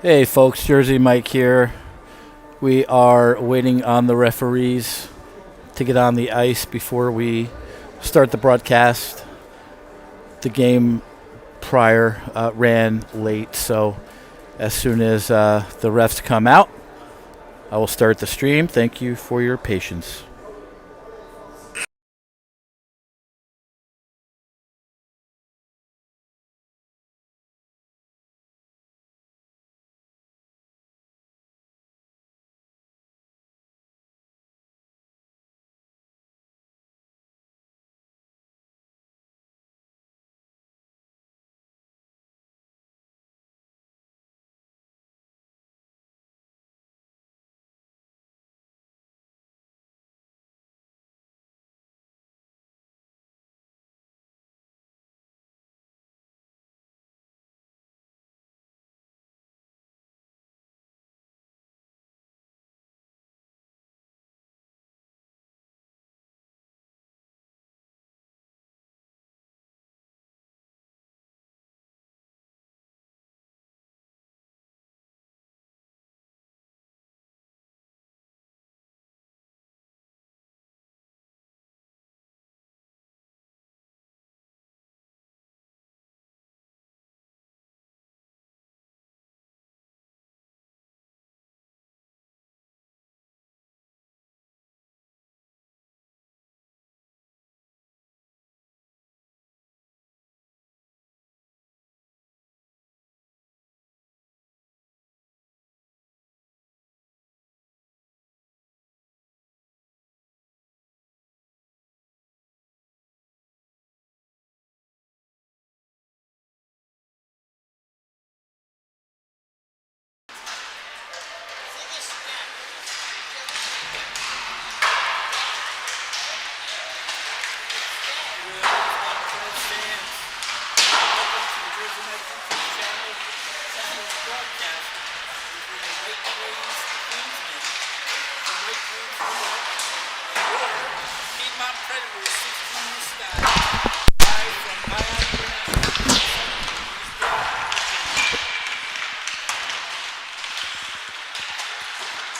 Hey folks, Jersey Mike here. We are waiting on the referees to get on the ice before we start the broadcast. The game prior ran late, so as soon as the refs come out, I will start the stream. Thank you for your patience.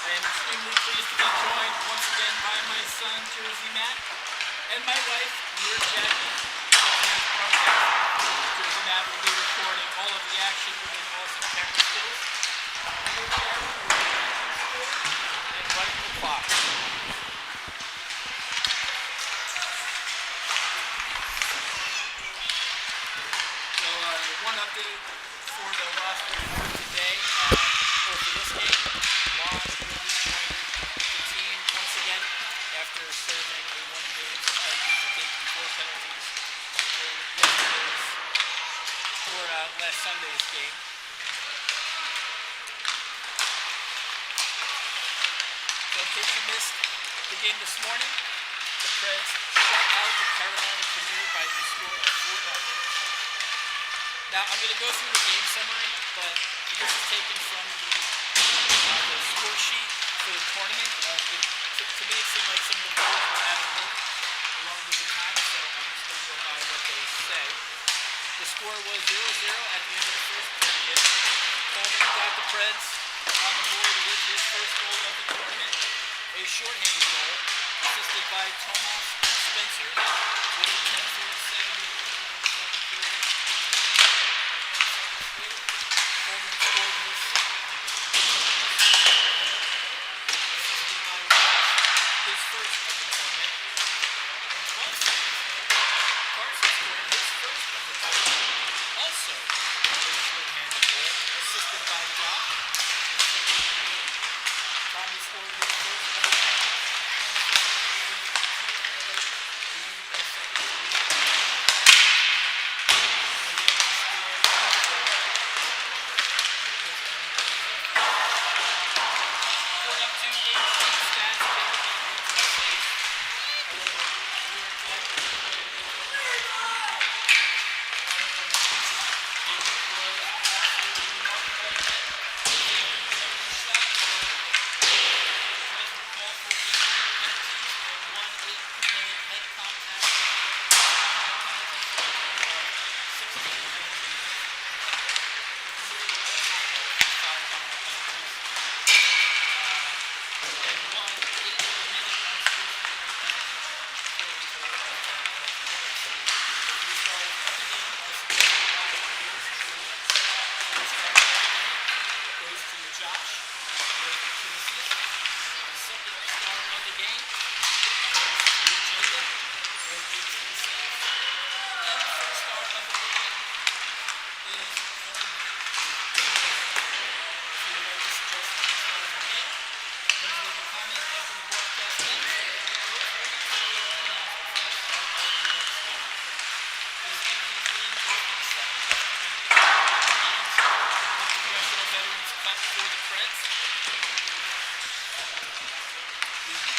I am extremely pleased to be joined once again by my son, Jersey Matt, and my wife, New York Jackie. Jersey Matt will be recording all of the action with his awesome camera skills. New York Jackie will be and running the clock. So, one update for the roster for today, or for this game. Juan will be joining the team once again after serving a one-game suspension for taking 4 penalties in yesterday's or last Sunday's game. So in case you missed the game this morning, the Preds shut out the Carolina Canoe by the score of 4-0. Now I'm going to go through the game summary, but this is taken from the score sheet for the tournament. To me, it seemed like some of the goals were out of order along with the time, so I'm just going to go by what they say. The score was 0-0 at the end of the first period. Coleman got the Preds on the board with his first goal of the tournament, a shorthanded goal, assisted by Tomas and Spencer with a 10-4-7 in the second period. Coleman scored his second assisted by Ross, his first of the tournament. And 12 seconds later, Carson scored his first of the tournament, also a shorthanded goal, assisted by Jock. Tommy scored his first of the tournament. Josh with two assists. The second star of the game goes to Jacob with 18 assists. And the first star of the game is Coleman with 2 assists. If you would like to suggest any stars of the game, please leave a comment after the broadcast ends. We're waiting for your opinions for the start of the next game. This evening's game is the second of 3 games of the Congressional Veterans Cup for the Preds. Excuse me.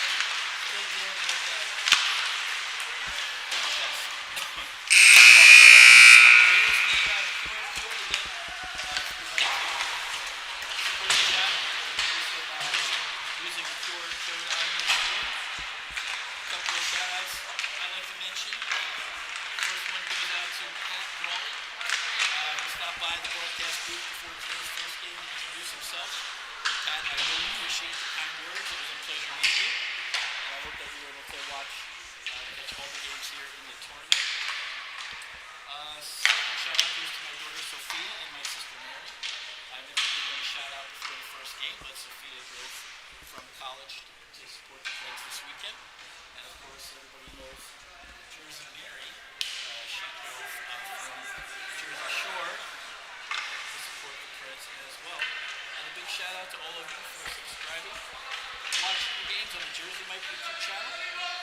Still dealing with chest. Here's the QR code again. If you'd like to support the channel, do so by using the QR code on your screen. A couple of shout outs I'd like to mention. First one goes out to Pat Brawley. He stopped by the broadcast booth before the first game to introduce himself. Pat, I really appreciate the kind words. It was a pleasure meeting you. And I hope that you were able to catch all the games here in the tournament. Second shout out goes to my daughter Sophia and my sister Mary. I meant to give them a shout out before the first game, but Sophia drove from college to support the Preds this weekend. And of course, everybody knows Jersey Mary. She drove from Jersey Shore to support the Preds as well. And a big shout out to all of you for subscribing and watching the games on the Jersey Mike YouTube channel.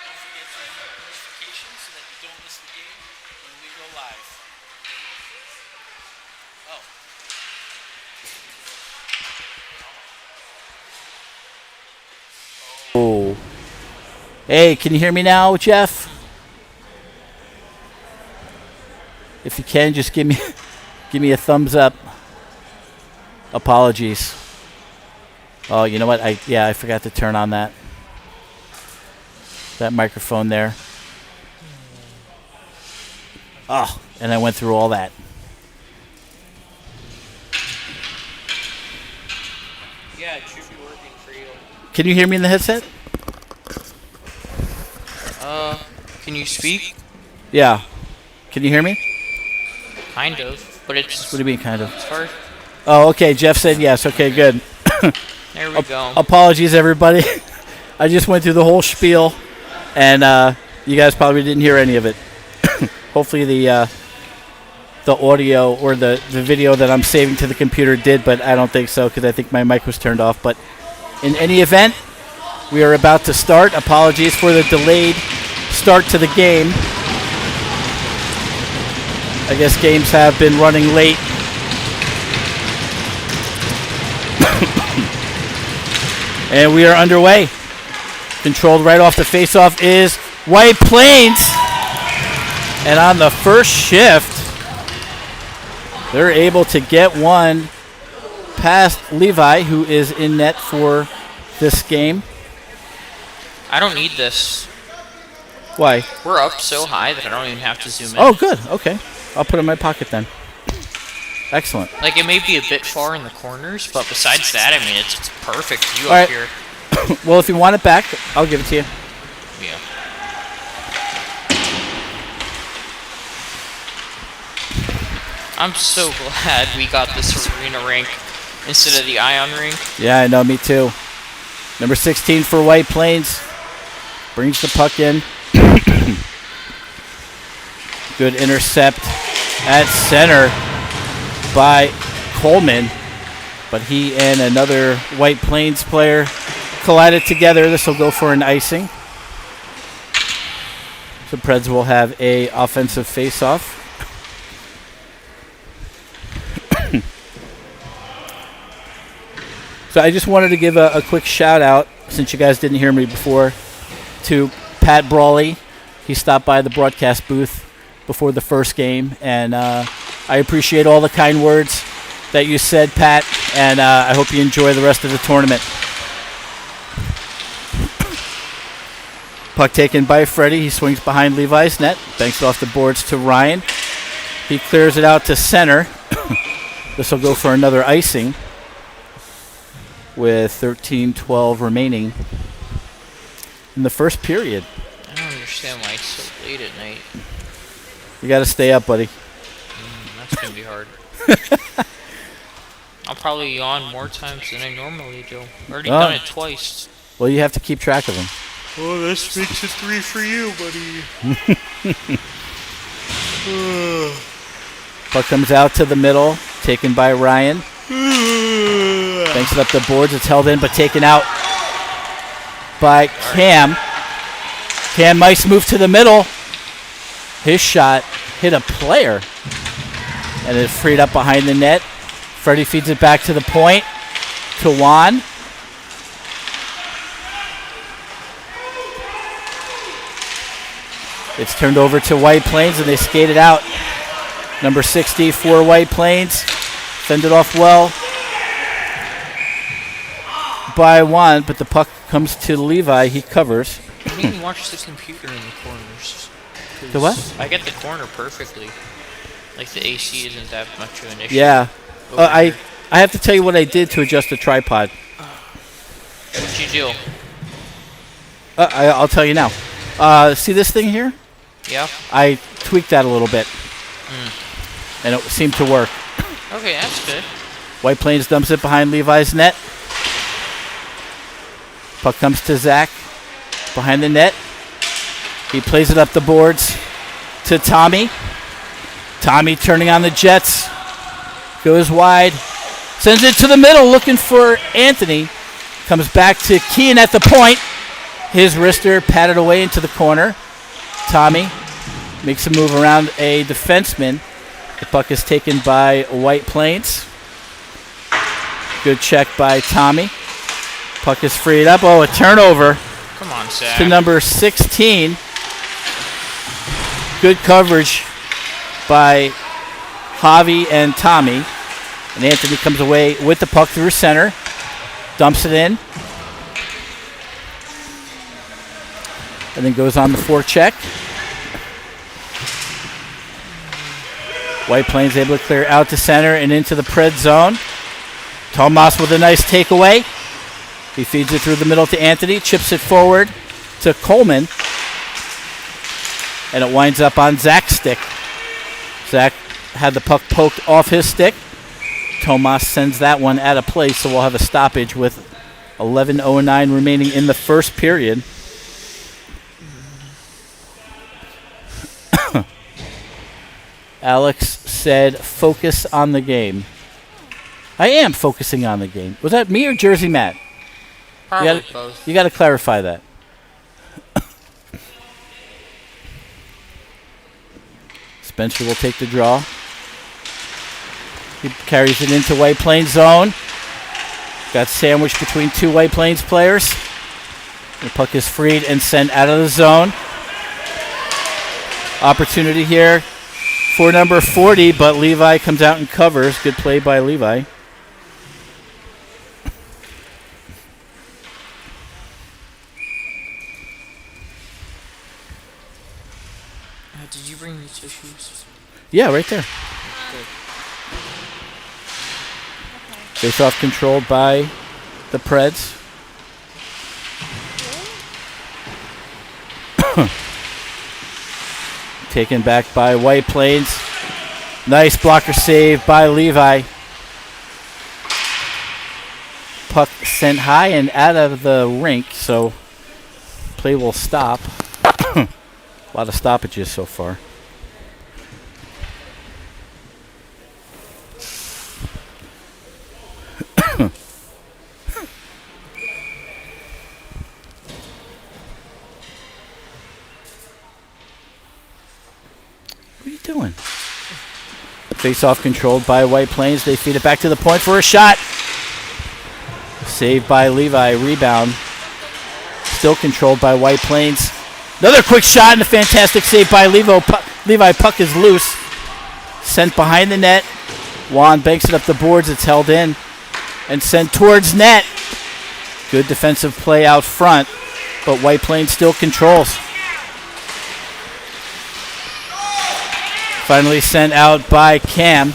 Don't forget to hit the notifications so that you don't miss the game when we go live. Oh. Oh. Hey, can you hear me now, Jeff? If you can, just give me a thumbs up. Apologies. Oh, you know what? I forgot to turn on that microphone there. Oh, and I went through all that. Yeah, it should be working for you. Can you hear me in the headset? Can you speak? Yeah. Can you hear me? Kind of, but it's... What do you mean, kind of? It's hard. Oh, okay. Jeff said yes. Okay, good. There we go. Apologies, everybody. I just went through the whole spiel, and you guys probably didn't hear any of it. Hopefully the audio or the video that I'm saving to the computer did, but I don't think so because I think my mic was turned off. But in any event, we are about to start. Apologies for the delayed start to the game. I guess games have been running late. And we are underway. Controlled right off the face-off is White Plains. And on the first shift, they're able to get one past Levi, who is in net for this game. I don't need this. Why? We're up so high that I don't even have to zoom in. Oh, good. Okay. I'll put it in my pocket then. Excellent. Like, it may be a bit far in the corners, but besides that, I mean, it's perfect view All up right. here. Well, if you want it back, I'll give it to you. Yeah. I'm so glad we got this arena rink instead of the ion rink. Yeah, I know. Me too. Number 16 for White Plains. Brings the puck in. Good intercept at center by Coleman. But he and another White Plains player collided together. This will go for an icing. So Preds will have a offensive face-off. So I just wanted to give a quick shout-out, since you guys didn't hear me before, to Pat Brawley. He stopped by the broadcast booth before the first game, and I appreciate all the kind words that you said, Pat, and I hope you enjoy the rest of the tournament. Puck taken by Freddie. He swings behind Levi's net, banks it off the boards to Ryan. He clears it out to center. This will go for another icing with 13-12 remaining in the first period. I don't understand why it's so late at night. You got to stay up, buddy. That's going to be hard. I'll probably yawn more times than I normally do. Already Oh. done it twice. Well, you have to keep track of them. Oh, this makes it 3 for you, buddy. Puck comes out to the middle, taken by Ryan. Banks it up the boards. It's held in, but taken out by Cam. Cam Mice move to the middle. His shot hit a player, and it freed up behind the net. Freddie feeds it back to the point to Juan. It's turned over to White Plains, and they skate it out. Number 60 for White Plains. Fended off well by Juan, but the puck comes to Levi. He covers. I didn't even watch the computer in the corners. The what? I get the corner perfectly. Like the AC isn't that much of an issue. Yeah. over I here. have to tell you what I did to adjust the tripod. What'd you do? I'll tell you now. See this thing here? Yeah? I tweaked that a little bit, and it seemed to work. Okay, that's good. White Plains dumps it behind Levi's net. Puck comes to Zach behind the net. He plays it up the boards to Tommy. Tommy turning on the Jets. Goes wide. Sends it to the middle looking for Anthony. Comes back to Kean at the point. His wrister patted away into the corner. Tommy makes a move around a defenseman. The puck is taken by White Plains. Good check by Tommy. Puck is freed up. Oh, a turnover Come on, Zach. to number 16. Good coverage by Javi and Tommy. And Anthony comes away with the puck through center. Dumps it in. And then goes on the forecheck. White Plains able to clear out to center and into the Pred zone. Tomas with a nice takeaway. He feeds it through the middle to Anthony. Chips it forward to Coleman. And it winds up on Zach's stick. Zach had the puck poked off his stick. Tomas sends that one out of play, so we'll have a stoppage with 11:09 remaining in the first period. Alex said, focus on the game. I am focusing on the game. Was that me or Jersey Matt? Probably both. You got to clarify that. Spencer will take the draw. He carries it into White Plains zone. Got sandwiched between two White Plains players. The puck is freed and sent out of the zone. Opportunity here for number 40, but Levi comes out and covers. Good play by Levi. Did you bring me tissues? Yeah, right there. Good. Face off controlled by the Preds. Taken back by White Plains. Nice blocker save by Levi. Puck sent high and out of the rink, so play will stop. A lot of stoppages so far. What are you doing? Face-off controlled by White Plains. They feed it back to the point for a shot. Saved by Levi. Rebound. Still controlled by White Plains. Another quick shot and a fantastic save by Levi. Puck is loose. Sent behind the net. Juan banks it up the boards. It's held in. And sent towards net. Good defensive play out front. But White Plains still controls. Finally sent out by Cam.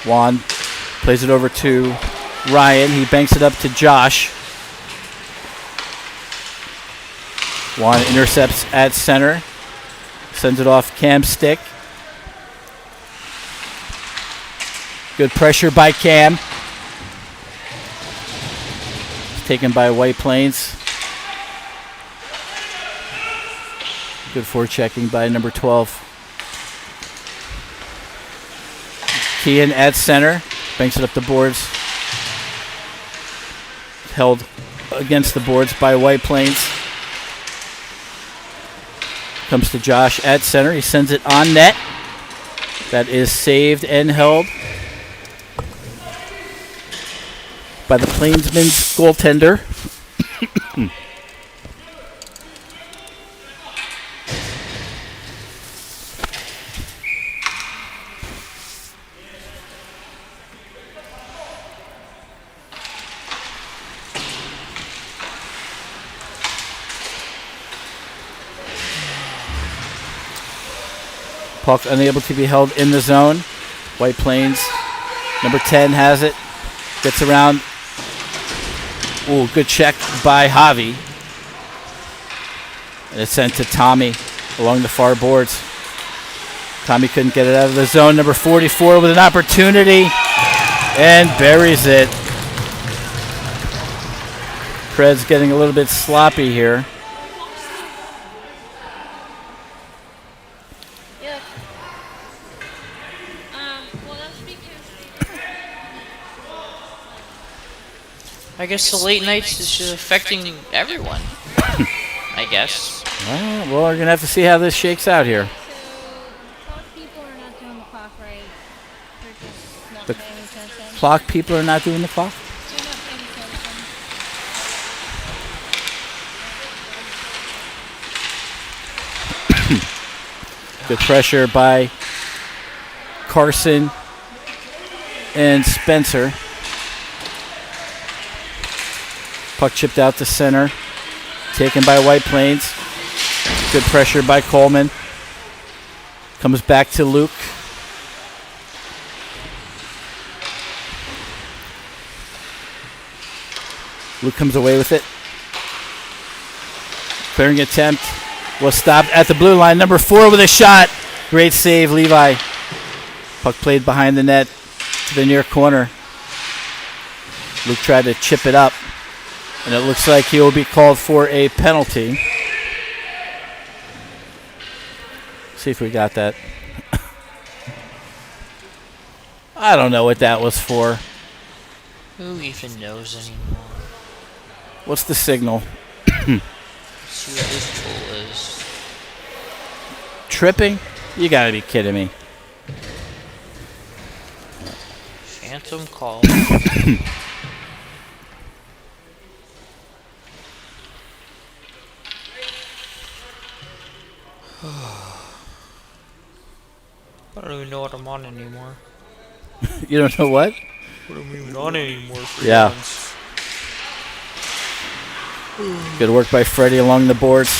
Juan plays it over to Ryan. He banks it up to Josh. Juan intercepts at center. Sends it off Cam's stick. Good pressure by Cam. Taken by White Plains. Good forechecking by number 12. Kean at center. Banks it up the boards. Held against the boards by White Plains. Comes to Josh at center. He sends it on net. That is saved and held by the Plainsmen's goaltender. Puck unable to be held in the zone. White Plains, number 10 has it. Gets around. Ooh, good check by Javi. And it's sent to Tommy along the far boards. Tommy couldn't get it out of the zone. Number 44 with an opportunity and buries it. Preds getting a little bit sloppy here. I guess the late nights is just affecting everyone. I guess. Well, we're going to have to see how this shakes out here. So, clock people are not doing the clock right. They're just not The paying attention. Clock people are not doing the clock? They're not paying attention. Good pressure by Carson and Spencer. Puck chipped out to center. Taken by White Plains. Good pressure by Coleman. Comes back to Luke. Luke comes away with it. Clearing attempt was stopped at the blue line. Number 4 with a shot. Great save, Levi. Puck played behind the net to the near corner. Luke tried to chip it up, and it looks like he will be called for a penalty. See if we got that. I don't know what that was for. Who even knows anymore? What's the signal? See what this tool is. Tripping? You gotta be kidding me. Phantom call. I don't even know what I'm on anymore. You don't know what? What am I even on anymore for Yeah. once? Good work by Freddie along the boards.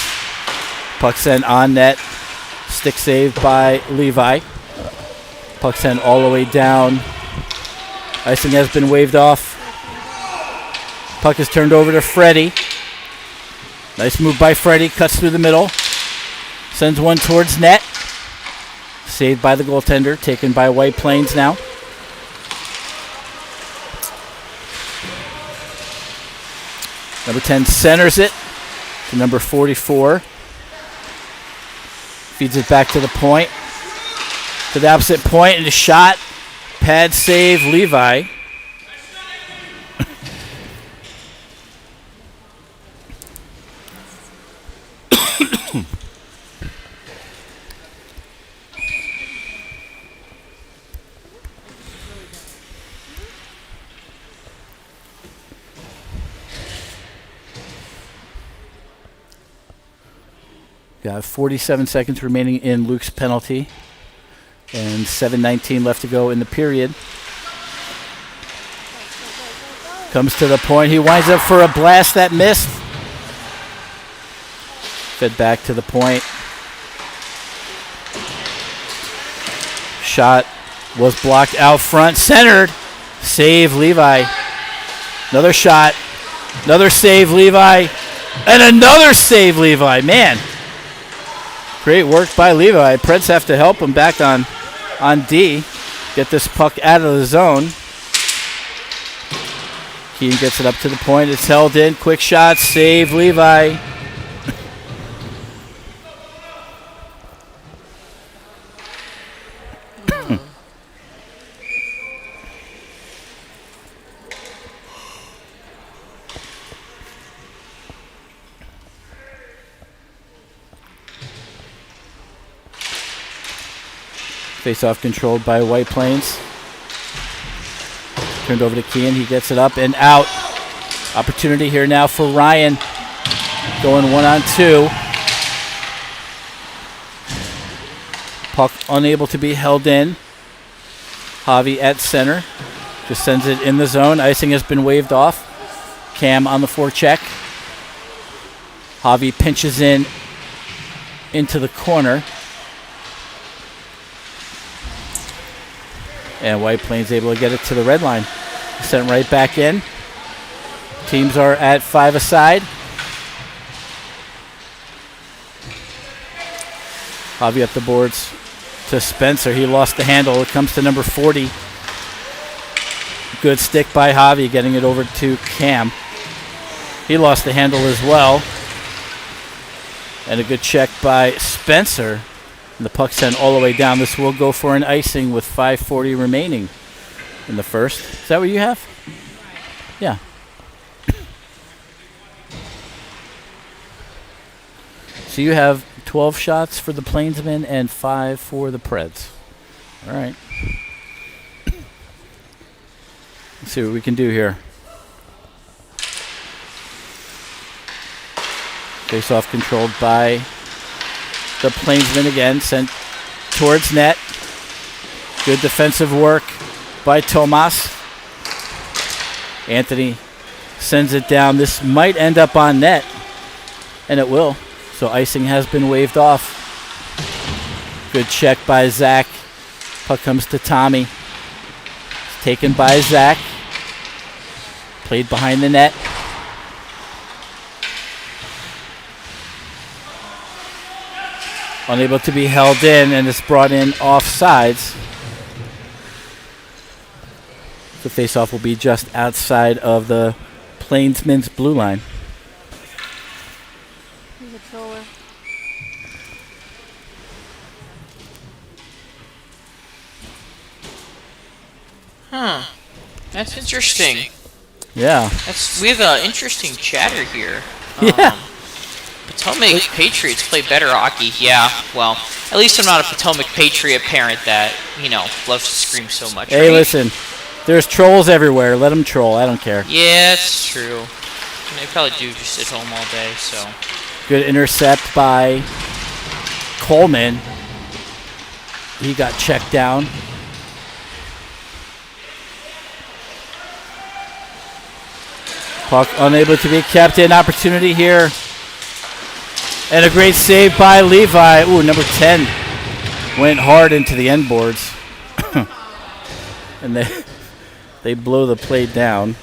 Puck sent on net. Stick save by Levi. Puck sent all the way down. Icing has been waved off. Puck is turned over to Freddie. Nice move by Freddie. Cuts through the middle. Sends one towards net. Saved by the goaltender. Taken by White Plains now. Number 10 centers it to number 44. Feeds it back to the point. To the opposite point and a shot. Pad save, Levi. Got 47 seconds remaining in Luke's penalty. And 7:19 left to go in the period. Comes to the point. He winds up for a blast that missed. Fed back to the point. Shot was blocked out front. Centered. Save, Levi. Another shot. Another save, Levi. And another save, Levi. Man. Great work by Levi. Preds have to help him back on D. get this puck out of the zone. Keane gets it up to the point. It's held in. Quick shot. Save Levi. Face-off controlled by White Plains. Turned over to Keane. He gets it up and out. Opportunity here now for Ryan. Going 1-on-2. Puck unable to be held in. Javi at center. Just sends it in the zone. Icing has been waved off. Cam on the forecheck. Javi pinches in into the corner. And White Plains able to get it to the red line. Sent right back in. Teams are at 5 aside. Javi up the boards to Spencer. He lost the handle. It comes to number 40. Good stick by Javi, getting it over to Cam. He lost the handle as well. And a good check by Spencer. And the puck sent all the way down. This will go for an icing with 5:40 remaining in the first. Is that what you have? Yeah. So you have 12 shots for the Plainsmen and 5 for the Preds. All right. Let's see what we can do here. Face-off controlled by the Plainsmen again, sent towards net. Good defensive work by Tomas. Anthony sends it down. This might end up on net, and it will. So icing has been waved off. Good check by Zach. Puck comes to Tommy. It's taken by Zach. Played behind the net. Unable to be held in, and it's brought in offsides. The faceoff will be just outside of the Plainsmen's blue line. He's a troller. Huh. That's interesting. Yeah. We have an interesting chatter here. Yeah. Potomac Patriots play better hockey. Yeah, well, at least I'm not a Potomac Patriot parent that, loves to scream so much. Hey, right? listen. There's trolls everywhere. Let them troll. I don't care. Yeah, it's true. And they probably do just sit home all day, so. Good intercept by Coleman. He got checked down. Puck unable to be kept in. Opportunity here. And a great save by Levi. Ooh, number 10 went hard into the end boards. And they blow the play down.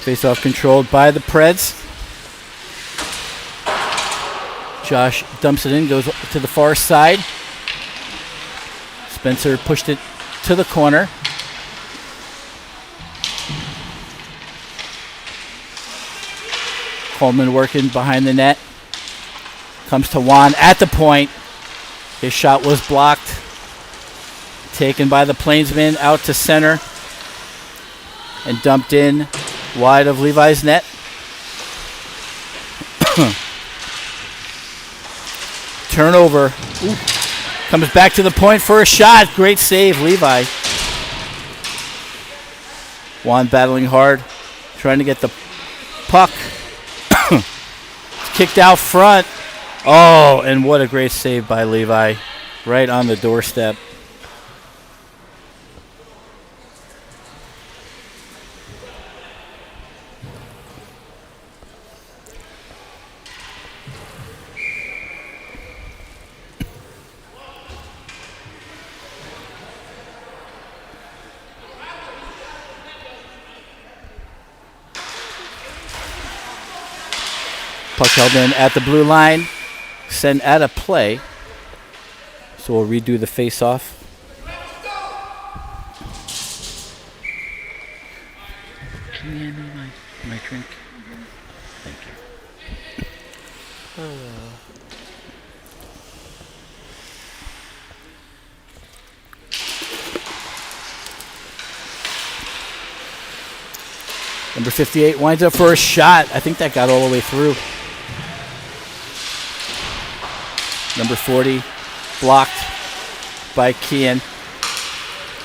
Face-off controlled by the Preds. Josh dumps it in, goes to the far side. Spencer pushed it to the corner. Coleman working behind the net. Comes to Juan at the point. His shot was blocked. Taken by the Plainsmen out to center. And dumped in wide of Levi's net. Turnover. Ooh. Comes back to the point for a shot. Great save, Levi. Juan battling hard, trying to get the puck. It's kicked out front. Oh, and what a great save by Levi. Right on the doorstep. Puck held in at the blue line. Sent out of play. So we'll redo the face-off. Can you hand me my drink? Thank you. Number 58 winds up for a shot. I think that got all the way through. Number 40 blocked by Kean.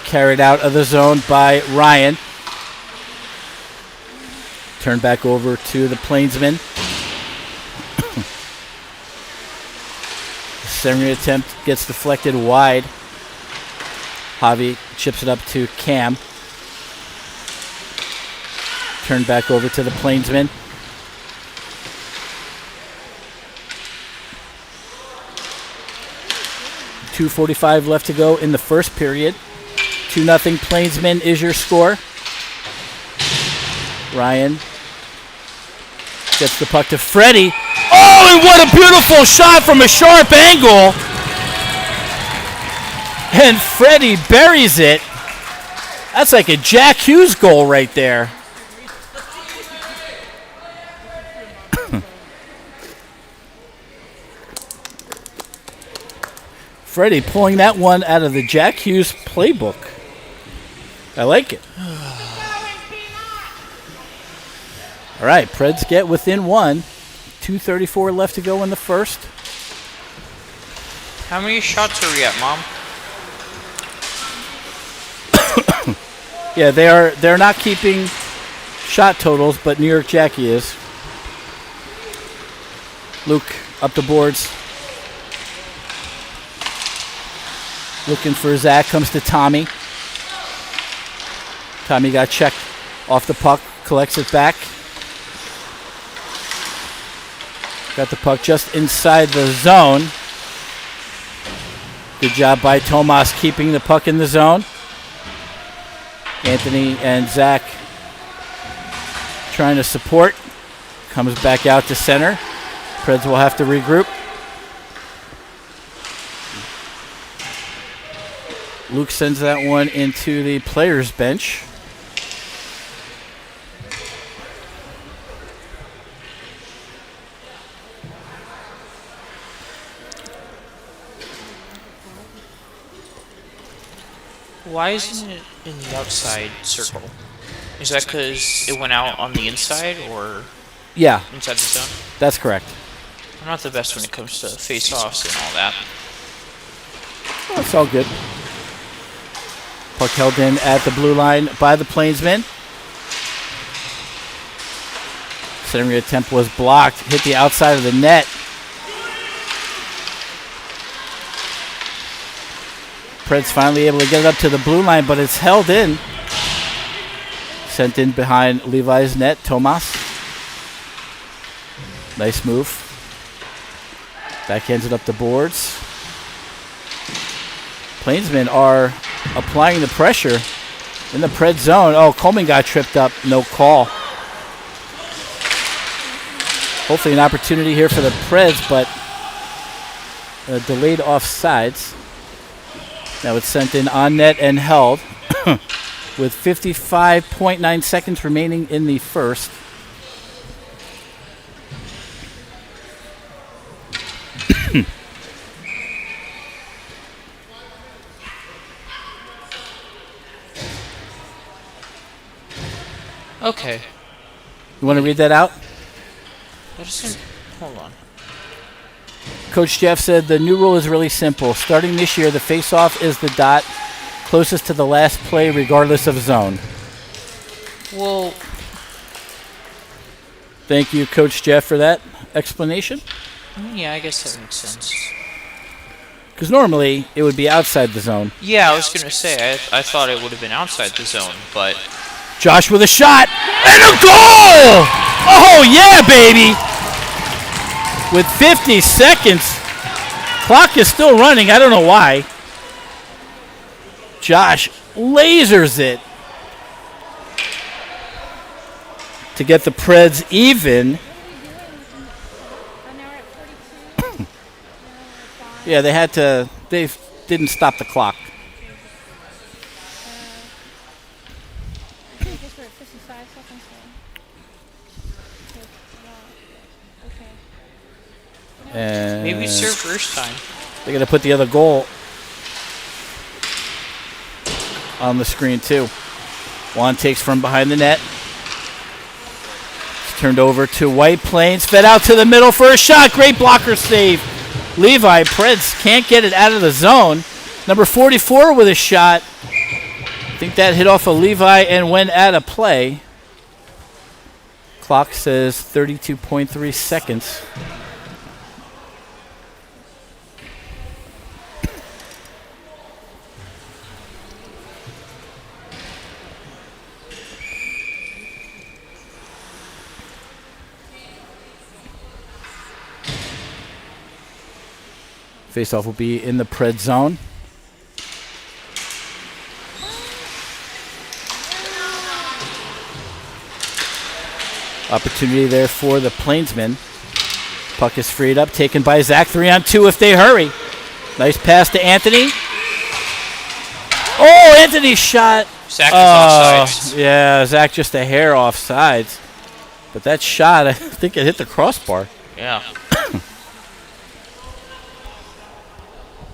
Carried out of the zone by Ryan. Turned back over to the Plainsmen. The centering attempt gets deflected wide. Javi chips it up to Cam. Turned back over to the Plainsmen. .245 left to go in the first period. 2-0 Plainsmen is your score. Ryan gets the puck to Freddie. Oh, and what a beautiful shot from a sharp angle. And Freddie buries it. That's like a Jack Hughes goal right there. Freddie pulling that one out of the Jack Hughes playbook. I like it. All right, Preds get within one. 2:34 left to go in the first. How many shots are we at, Mom? Yeah, they're not keeping shot totals, but New York Jackie is. Luke up the boards. Looking for Zach, comes to Tommy. Tommy got checked off the puck, collects it back. Got the puck just inside the zone. Good job by Tomas keeping the puck in the zone. Anthony and Zach trying to support. Comes back out to center. Preds will have to regroup. Luke sends that one into the players' bench. Why isn't it in the outside circle? Is that because it went out on the inside or Yeah, inside the zone? that's correct. I'm not the best when it comes to face-offs and all that. Well, it's all good. Puck held in at the blue line by the Plainsmen. Centering attempt was blocked. Hit the outside of the net. Preds finally able to get it up to the blue line, but it's held in. Sent in behind Levi's net. Tomas. Nice move. Backhands it up the boards. Plainsmen are applying the pressure in the Pred zone. Oh, Coleman got tripped up. No call. Hopefully an opportunity here for the Preds, but delayed offsides. Now it's sent in on net and held with 55.9 seconds remaining in the first. Okay. You want to read that out? Hold on. Coach Jeff said the new rule is really simple. Starting this year, the face-off is the dot closest to the last play regardless of zone. Well, Thank you, Coach Jeff, for that explanation. yeah, I guess that makes sense. Because normally it would be outside the zone. Yeah, I was going to say, I thought it would have been outside the zone, but Josh with a shot and a goal! Oh, yeah, baby! With 50 seconds, clock is still running. I don't know why. Josh lasers it to get the Preds even. Yeah, they had to. They didn't stop the clock. I think it's for 55 seconds though. Okay. And Maybe it's their first time. they're gonna put the other goal on the screen too. Juan takes from behind the net. It's turned over to White Plains. Fed out to the middle for a shot. Great blocker save. Levi Preds can't get it out of the zone. Number 44 with a shot. I think that hit off of Levi and went out of play. Clock says 32.3 seconds. Faceoff will be in the Pred zone. Opportunity there for the Plainsmen. Puck is freed up, taken by Zach. 3-on-2 if they hurry. Nice pass to Anthony. Oh, Anthony's shot. Zach is offsides. Yeah, Zach just a hair off sides. But that shot, I think it hit the crossbar. Yeah.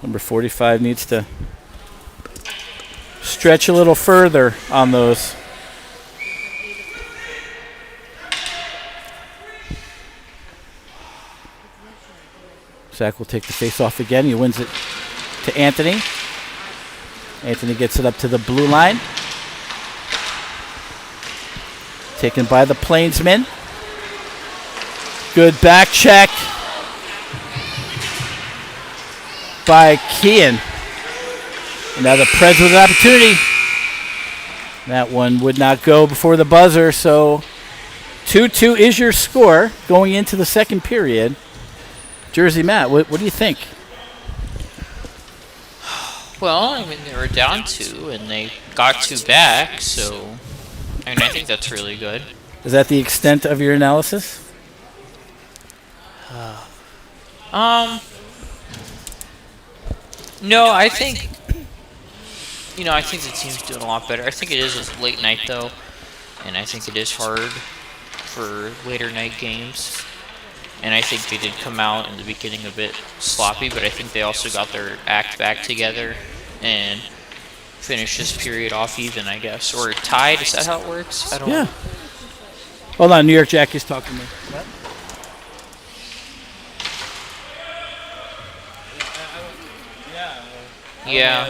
Number 45 needs to stretch a little further on those. Zach will take the face off again. He wins it to Anthony. Anthony gets it up to the blue line. Taken by the Plainsmen. Good back check by Kean. And now the Preds with an opportunity. That one would not go before the buzzer, so 2-2 is your score going into the second period. Jersey Matt, what do you think? Well, I mean, they were down 2, and they got 2 back, so I mean, I think that's really good. Is that the extent of your analysis? No, I think, I think the team's doing a lot better. I think it is a late night, though, and I think it is hard for later night games. And I think they did come out in the beginning a bit sloppy, but I think they also got their act back together and finished this period off even, I guess. Or tied, is that how it works? I don't know. Hold on, New York Jackie's talking to me. What? Yeah,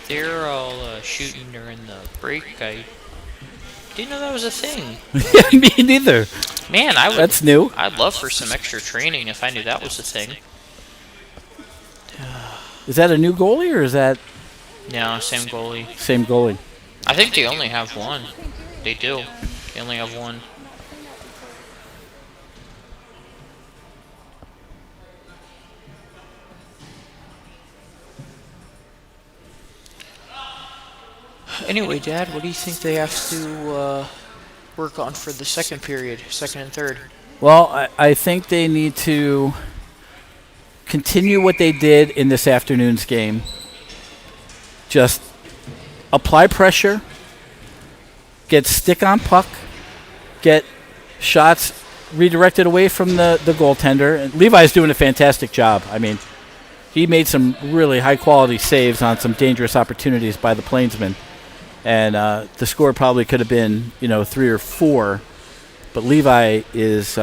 they're all shooting during the break. I didn't know that was a thing. Me neither. Man, That's new. I'd love for some extra training if I knew that was a thing. Is that a new goalie or is that No, same goalie. same goalie? I think they only have one. They do. They only have one. Anyway, Dad, what do you think they have to work on for the second period, second and third? Well, I think they need to continue what they did in this afternoon's game. Just apply pressure, get stick on puck, get shots redirected away from the goaltender. And Levi's doing a fantastic job. I mean, he made some really high-quality saves on some dangerous opportunities by the Plainsmen. And the score probably could have been, 3 or 4. But Levi is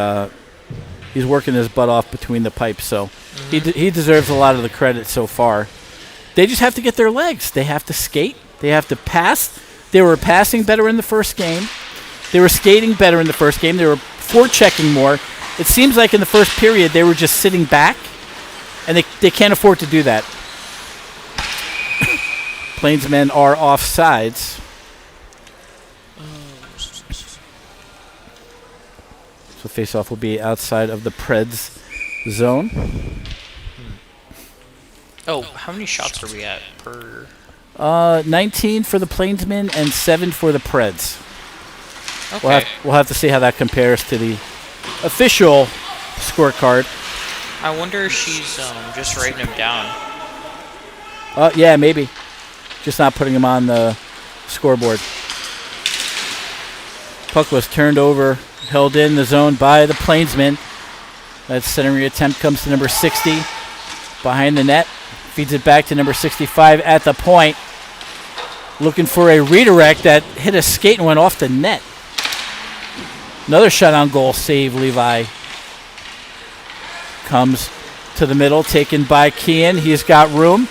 he's working his butt off between the pipes. So he deserves a lot of the credit so far. They just have to get their legs. They have to skate. They have to pass. They were passing better in the first game. They were skating better in the first game. They were forechecking more. It seems like in the first period they were just sitting back, and they can't afford to do that. Plainsmen are offsides. So faceoff will be outside of the Preds zone. Oh, how many shots are we at per? 19 for the Plainsmen and 7 for the Preds. Okay. We'll have to see how that compares to the official scorecard. I wonder if she's just writing him down. Yeah, maybe. Just not putting him on the scoreboard. Puck was turned over, held in the zone by the Plainsmen. That centering attempt comes to number 60 behind the net. Feeds it back to number 65 at the point. Looking for a redirect that hit a skate and went off the net. Another shot on goal save, Levi. Comes to the middle, taken by Kean. He's got room.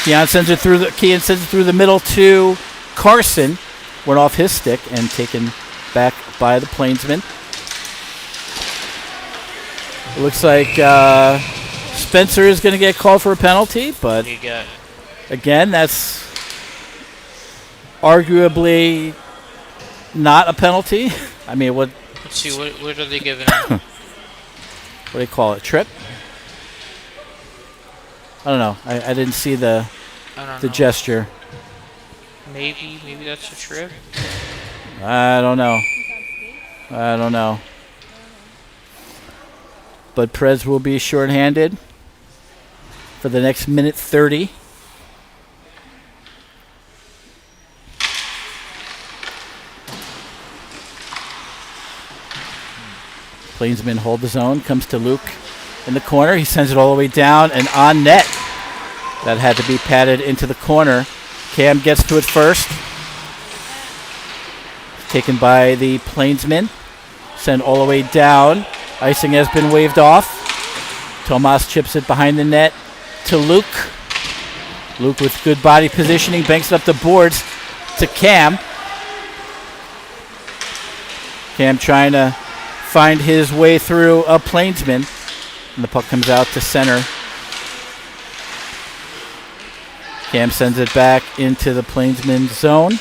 Kean sends it through the middle to Carson. Went off his stick and taken back by the Plainsmen. It looks like Spencer is going to get called for a penalty, but again, that's arguably not a penalty. I mean, what? Let's see, what are they giving him? What do they call it? Trip? I don't know. I didn't see the gesture. Maybe that's a trip. I don't know. But Prez will be shorthanded for the next minute 30. Plainsman hold the zone, comes to Luke in the corner. He sends it all the way down and on net. That had to be patted into the corner. Cam gets to it first. Taken by the Plainsmen. Sent all the way down. Icing has been waved off. Tomas chips it behind the net to Luke. Luke with good body positioning, banks it up the boards to Cam. Cam trying to find his way through a Plainsman. And the puck comes out to center. Cam sends it back into the Plainsman zone.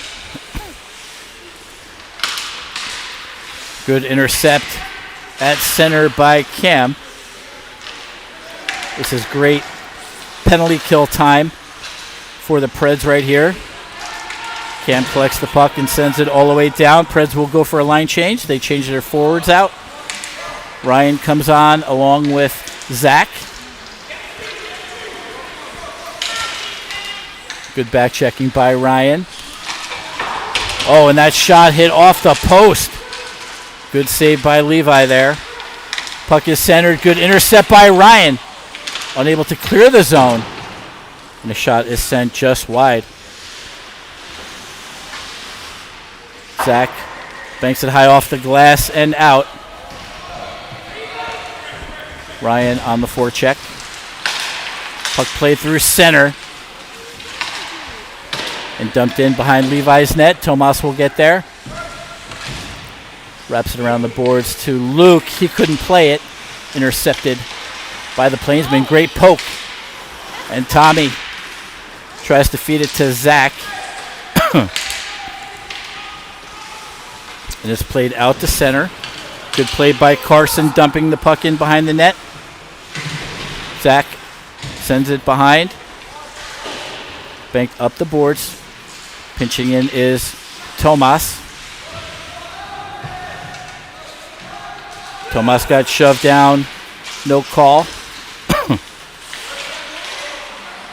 Good intercept at center by Cam. This is great penalty kill time for the Preds right here. Cam collects the puck and sends it all the way down. Preds will go for a line change. They change their forwards out. Ryan comes on along with Zach. Good back checking by Ryan. Oh, and that shot hit off the post. Good save by Levi there. Puck is centered. Good intercept by Ryan. Unable to clear the zone. And the shot is sent just wide. Zach banks it high off the glass and out. Ryan on the forecheck. Puck played through center. And dumped in behind Levi's net. Tomas will get there. Wraps it around the boards to Luke. He couldn't play it. Intercepted by the Plainsman. Great poke. And Tommy tries to feed it to Zach. And it's played out to center. Good play by Carson, dumping the puck in behind the net. Zach sends it behind. Banked up the boards. Pinching in is Tomas. Tomas got shoved down. No call.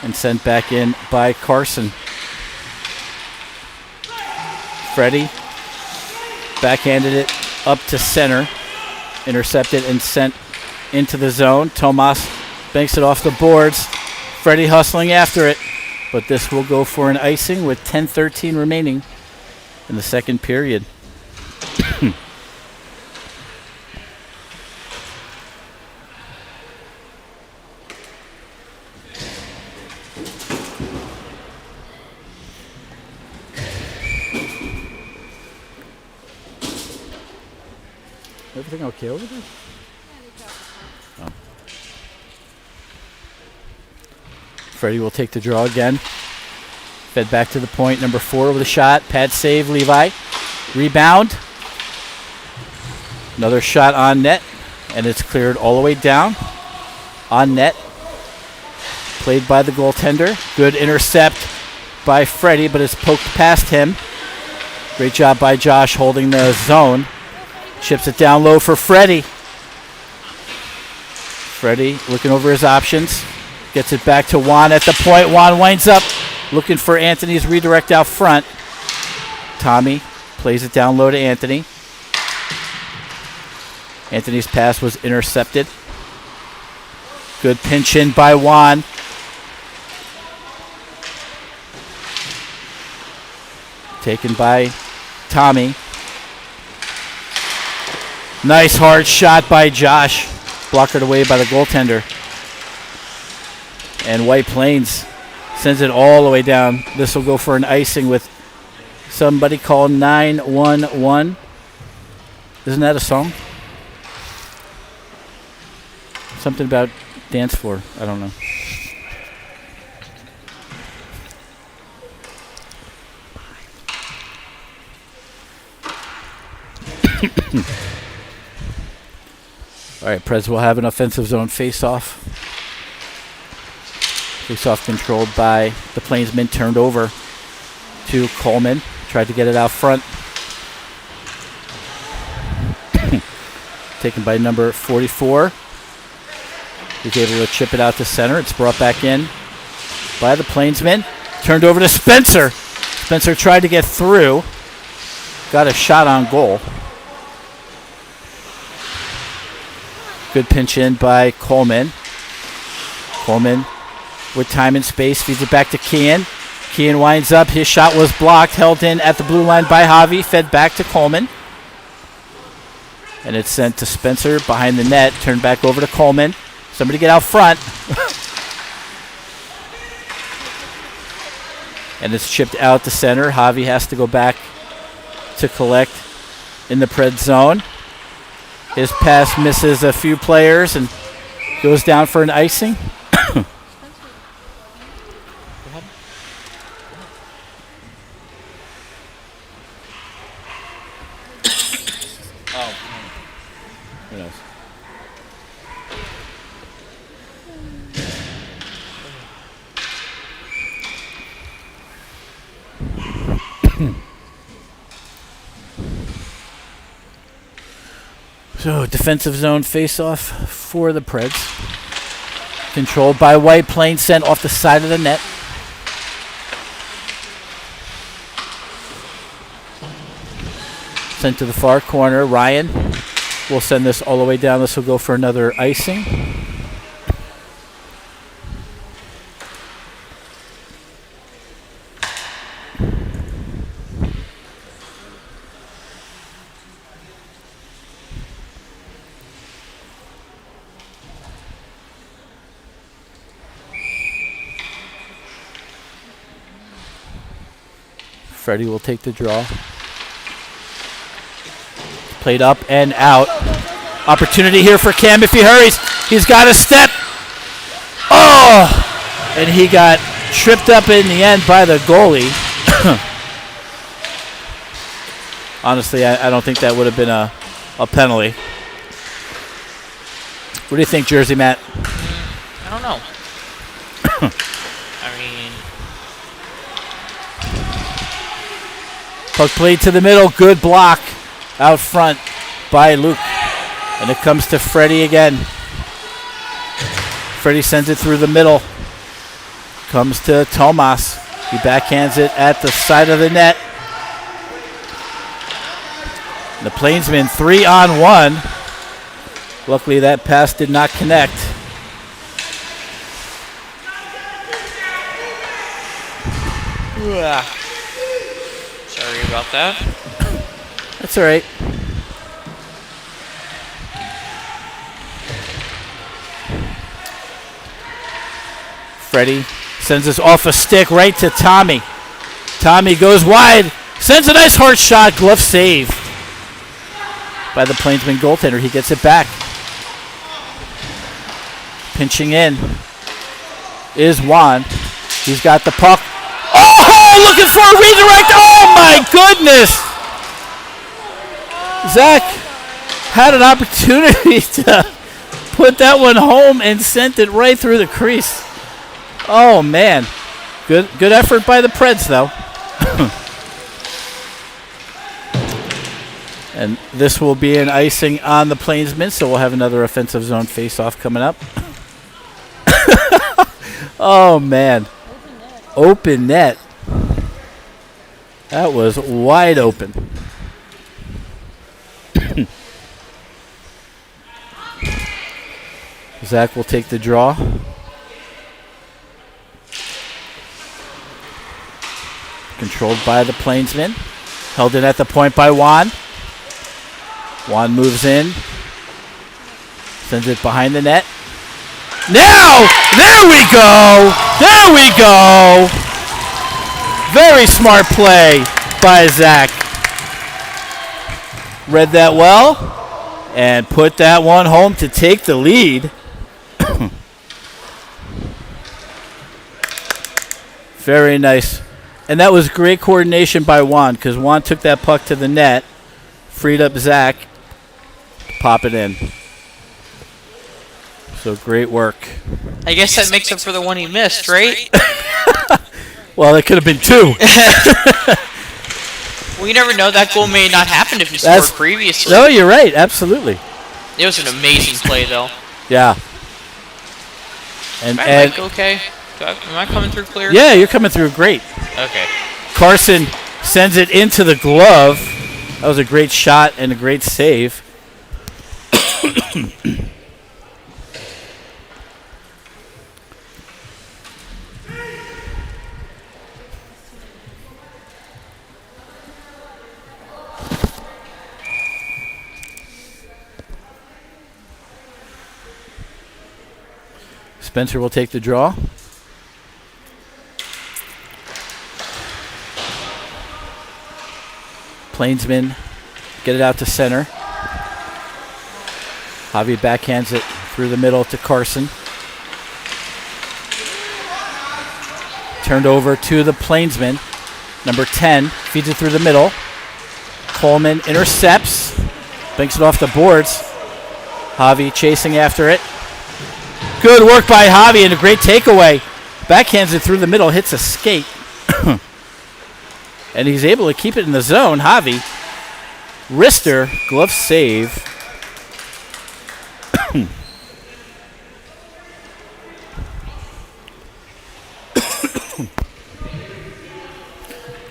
And sent back in by Carson. Freddie backhanded it up to center. Intercepted and sent into the zone. Tomas banks it off the boards. Freddie hustling after it. But this will go for an icing with 10:13 remaining in the second period. Everything okay over there? Oh. Freddie will take the draw again. Fed back to the point. Number 4 with a shot. Pad save, Levi. Rebound. Another shot on net. And it's cleared all the way down. On net. Played by the goaltender. Good intercept by Freddie, but it's poked past him. Great job by Josh holding the zone. Chips it down low for Freddie. Freddie looking over his options. Gets it back to Juan at the point. Juan winds up looking for Anthony's redirect out front. Tommy plays it down low to Anthony. Anthony's pass was intercepted. Good pinch in by Juan. Taken by Tommy. Nice hard shot by Josh. Blockered away by the goaltender. And White Plains sends it all the way down. This will go for an icing with somebody called 911. Isn't that a song? Something about dance floor. I don't know. All right, Preds will have an offensive zone face-off. Face-off controlled by the Plainsmen, turned over to Coleman. Tried to get it out front. Taken by number 44. He's able to chip it out to center. It's brought back in by the Plainsmen. Turned over to Spencer. Spencer tried to get through. Got a shot on goal. Good pinch in by Coleman. Coleman with time and space feeds it back to Kean. Kean winds up. His shot was blocked. Held in at the blue line by Javi. Fed back to Coleman. And it's sent to Spencer behind the net. Turned back over to Coleman. Somebody get out front. And it's chipped out to center. Javi has to go back to collect in the Pred zone. His pass misses a few players and goes down for an icing. Who knows? So, defensive zone face-off for the Preds. Controlled by White Plains, sent off the side of the net. Sent to the far corner. Ryan will send this all the way down. This will go for another icing. Freddie will take the draw. Played up and out. Opportunity here for Cam if he hurries. He's got a step. Oh! And he got tripped up in the end by the goalie. Honestly, I don't think that would have been a penalty. What do you think, Jersey Matt? I don't know. I mean, puck played to the middle. Good block out front by Luke. And it comes to Freddie again. Freddie sends it through the middle. Comes to Tomas. He backhands it at the side of the net. And the Plainsmen 3-on-1. Luckily that pass did not connect. sorry about that. That's all right. Freddie sends this off a stick right to Tommy. Tommy goes wide. Sends a nice hard shot. Glove save by the Plainsman goaltender. He gets it back. Pinching in is Juan. He's got the puck. Oh, looking for a redirect. Oh, my goodness. Zach had an opportunity to put that one home and sent it right through the crease. Oh, man. Good effort by the Preds, though. And this will be an icing on the Plainsmen, so we'll have another offensive zone face-off coming up. Oh, man. Open net. That was wide open. Zach will take the draw. Controlled by the Plainsmen. Held in at the point by Juan. Juan moves in. Sends it behind the net. Now! There we go! There we go! Very smart play by Zach. Read that well and put that one home to take the lead. Very nice. And that was great coordination by Juan, because Juan took that puck to the net, freed up Zach, pop it in. So great work. I guess that makes up for the one he missed, right? Well, it could have been two. Well, you never know. That goal may not happen if you scored previously. No, you're right. Absolutely. It was an amazing play, though. Yeah. And okay? Am I coming through clear? Yeah, you're coming through great. Okay. Carson sends it into the glove. That was a great shot and a great save. Spencer will take the draw. Plainsmen get it out to center. Javi backhands it through the middle to Carson. Turned over to the Plainsmen. Number 10 feeds it through the middle. Coleman intercepts. Banks it off the boards. Javi chasing after it. Good work by Javi and a great takeaway. Backhands it through the middle, hits a skate. And he's able to keep it in the zone. Javi. Wrister, glove save.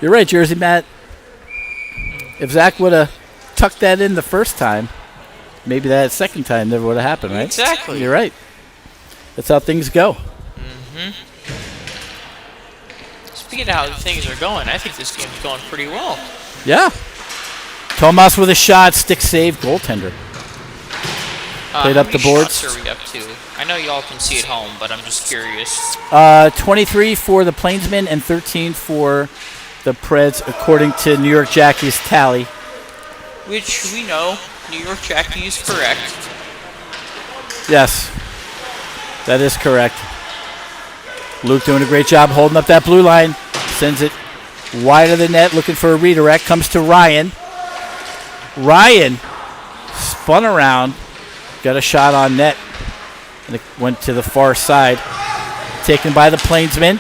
You're right, Jersey Matt. If Zach would have tucked that in the first time, maybe that second time never would have happened, right? Exactly. You're right. That's how things go. Mm-hmm. Speaking of how things are going, I think this game's going pretty well. Yeah. Tomas with a shot, stick save, goaltender. Played up the boards. How many shots are we up to? I know y'all can see at home, but I'm just curious. 23 for the Plainsmen and 13 for the Preds, according to New York Jackie's tally. Which we know New York Jackie is correct. Yes, that is correct. Luke doing a great job holding up that blue line. Sends it wide of the net, looking for a redirect. Comes to Ryan. Ryan spun around, got a shot on net, and it went to the far side. Taken by the Plainsmen.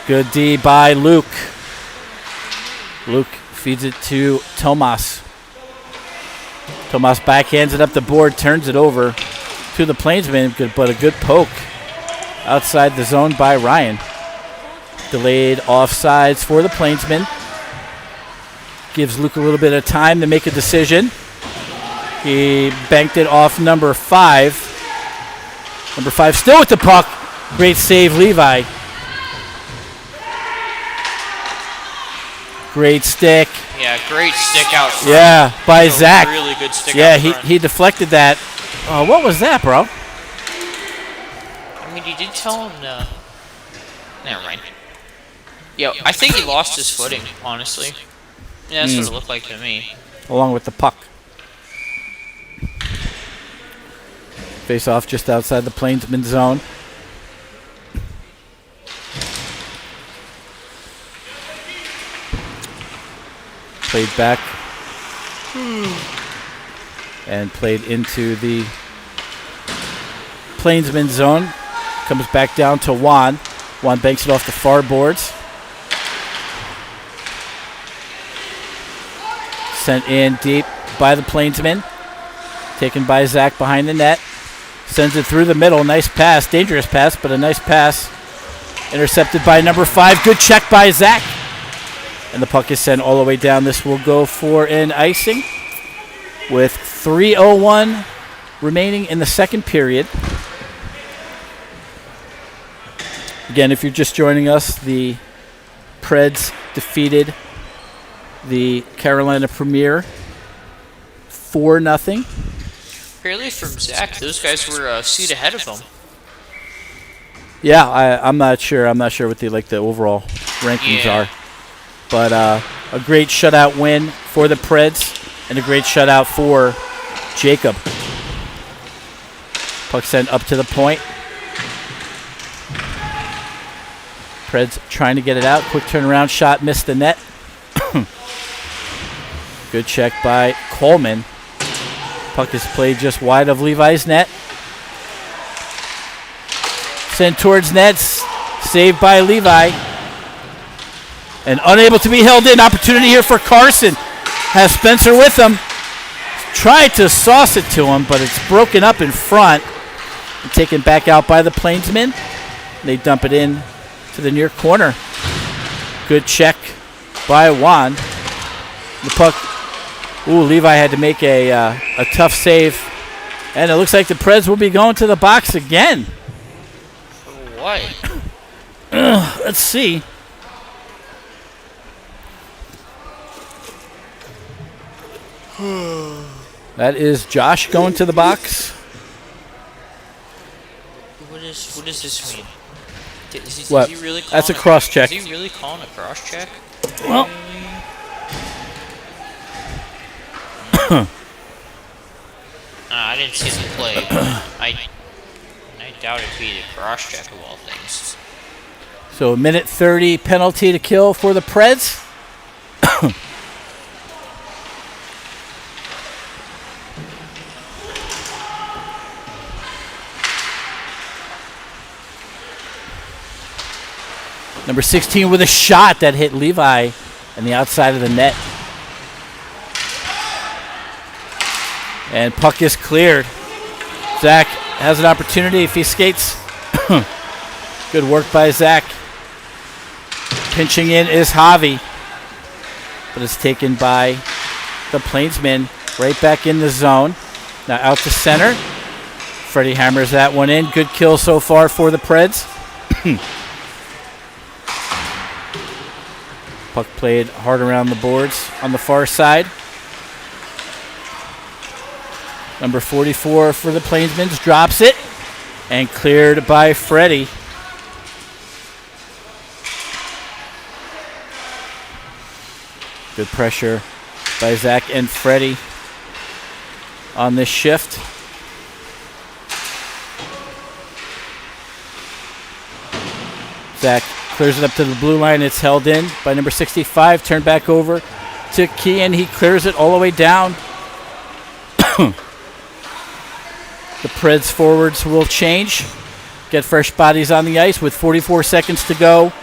Good D by Luke. Luke feeds it to Tomas. Tomas backhands it up the board, turns it over to the Plainsmen, but a good poke outside the zone by Ryan. Delayed offsides for the Plainsmen. Gives Luke a little bit of time to make a decision. He banked it off number 5. Number 5 still with the puck. Great save, Levi. Great stick. Yeah, great stick out front. Yeah, by Zach. Really good stick yeah, out front. he deflected that. Oh, what was that, bro? I mean, he did tell him to... Never mind. Yo, I think he lost his footing, honestly. Yeah, that's what it looked like to me. Along with the puck. Face off just outside the Plainsman zone. Played back. And played into the Plainsman zone. Comes back down to Juan. Juan banks it off the far boards. Sent in deep by the Plainsmen. Taken by Zach behind the net. Sends it through the middle. Nice pass. Dangerous pass, but a nice pass. Intercepted by number 5. Good check by Zach. And the puck is sent all the way down. This will go for an icing with 3:01 remaining in the second period. Again, if you're just joining us, the Preds defeated the Carolina Premier 4-0. Apparently from Zach, those guys were a seat ahead of him. Yeah, I'm not sure. I'm not sure what the overall rankings are. But a great shutout win for the Preds and a great shutout for Jacob. Puck sent up to the point. Preds trying to get it out. Quick turnaround shot, missed the net. Good check by Coleman. Puck is played just wide of Levi's net. Sent towards nets. Saved by Levi. And unable to be held in. Opportunity here for Carson. Has Spencer with him. Tried to sauce it to him, but it's broken up in front. And taken back out by the Plainsmen. They dump it in to the near corner. Good check by Juan. The puck. Ooh, Levi had to make a tough save. And it looks like the Preds will be going to the box again. For what? Let's see. That is Josh going to the box. What does this mean? Is What? he really calling That's a cross check. Is he really calling a cross check? Well, I didn't see the play. I doubt it'd be a cross check of all things. so a minute 30 penalty to kill for the Preds. Number 16 with a shot that hit Levi on the outside of the net. And puck is cleared. Zach has an opportunity if he skates. Good work by Zach. Pinching in is Javi. But it's taken by the Plainsmen right back in the zone. Now out to center. Freddie hammers that one in. Good kill so far for the Preds. Puck played hard around the boards on the far side. Number 44 for the Plainsmen drops it and cleared by Freddie. Good pressure by Zach and Freddie on this shift. Zach clears it up to the blue line. It's held in by number 65. Turned back over to Kean. He clears it all the way down. The Preds forwards will change. Get fresh bodies on the ice with 44 seconds to go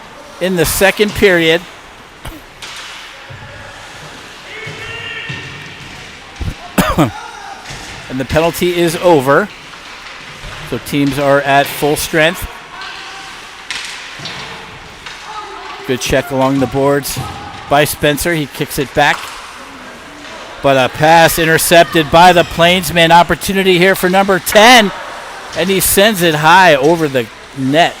in the second period. And the penalty is over. So teams are at full strength. Good check along the boards by Spencer. He kicks it back. But a pass intercepted by the Plainsmen. Opportunity here for number 10. And he sends it high over the net.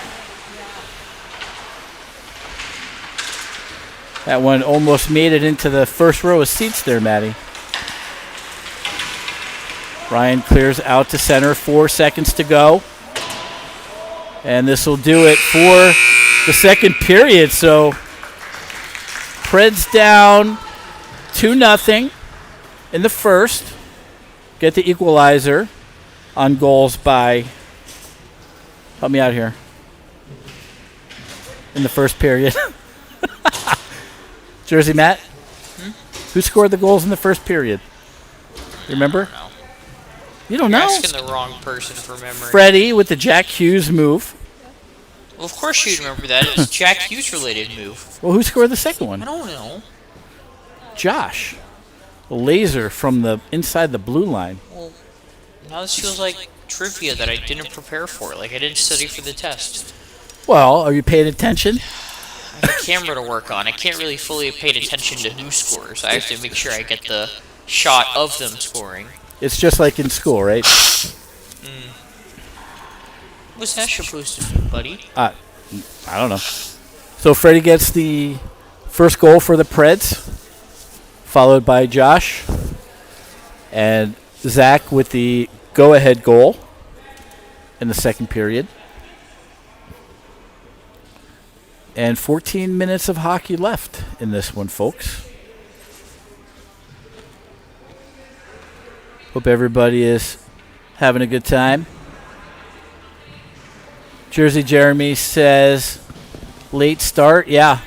That one almost made it into the first row of seats there, Maddie. Ryan clears out to center. 4 seconds to go. And this will do it for the second period. So Preds down 2-0 in the first. Get the equalizer on goals by, help me out here, in the first period. Jersey Matt? Who scored the goals in the first period? You remember? No. You don't You're know? asking the wrong person for memory. Freddie with the Jack Hughes move. Well, of course you'd remember that. It's a Jack Hughes related move. Well, who scored the second I one? don't know. Josh. laser from the inside the blue line. Well, now this feels like trivia that I didn't prepare for. Like, I didn't study for the test. Well, are you paying attention? I have a camera to work on. I can't really fully pay attention to who scores. I have to make sure I get the shot of them scoring. It's just like in school, right? What's that supposed to do, buddy? I don't know. So Freddie gets the first goal for the Preds, followed by Josh. And Zach with the go-ahead goal in the second period. And 14 minutes of hockey left in this one, folks. Hope everybody is having a good time. Jersey Jeremy says, late start. Yeah,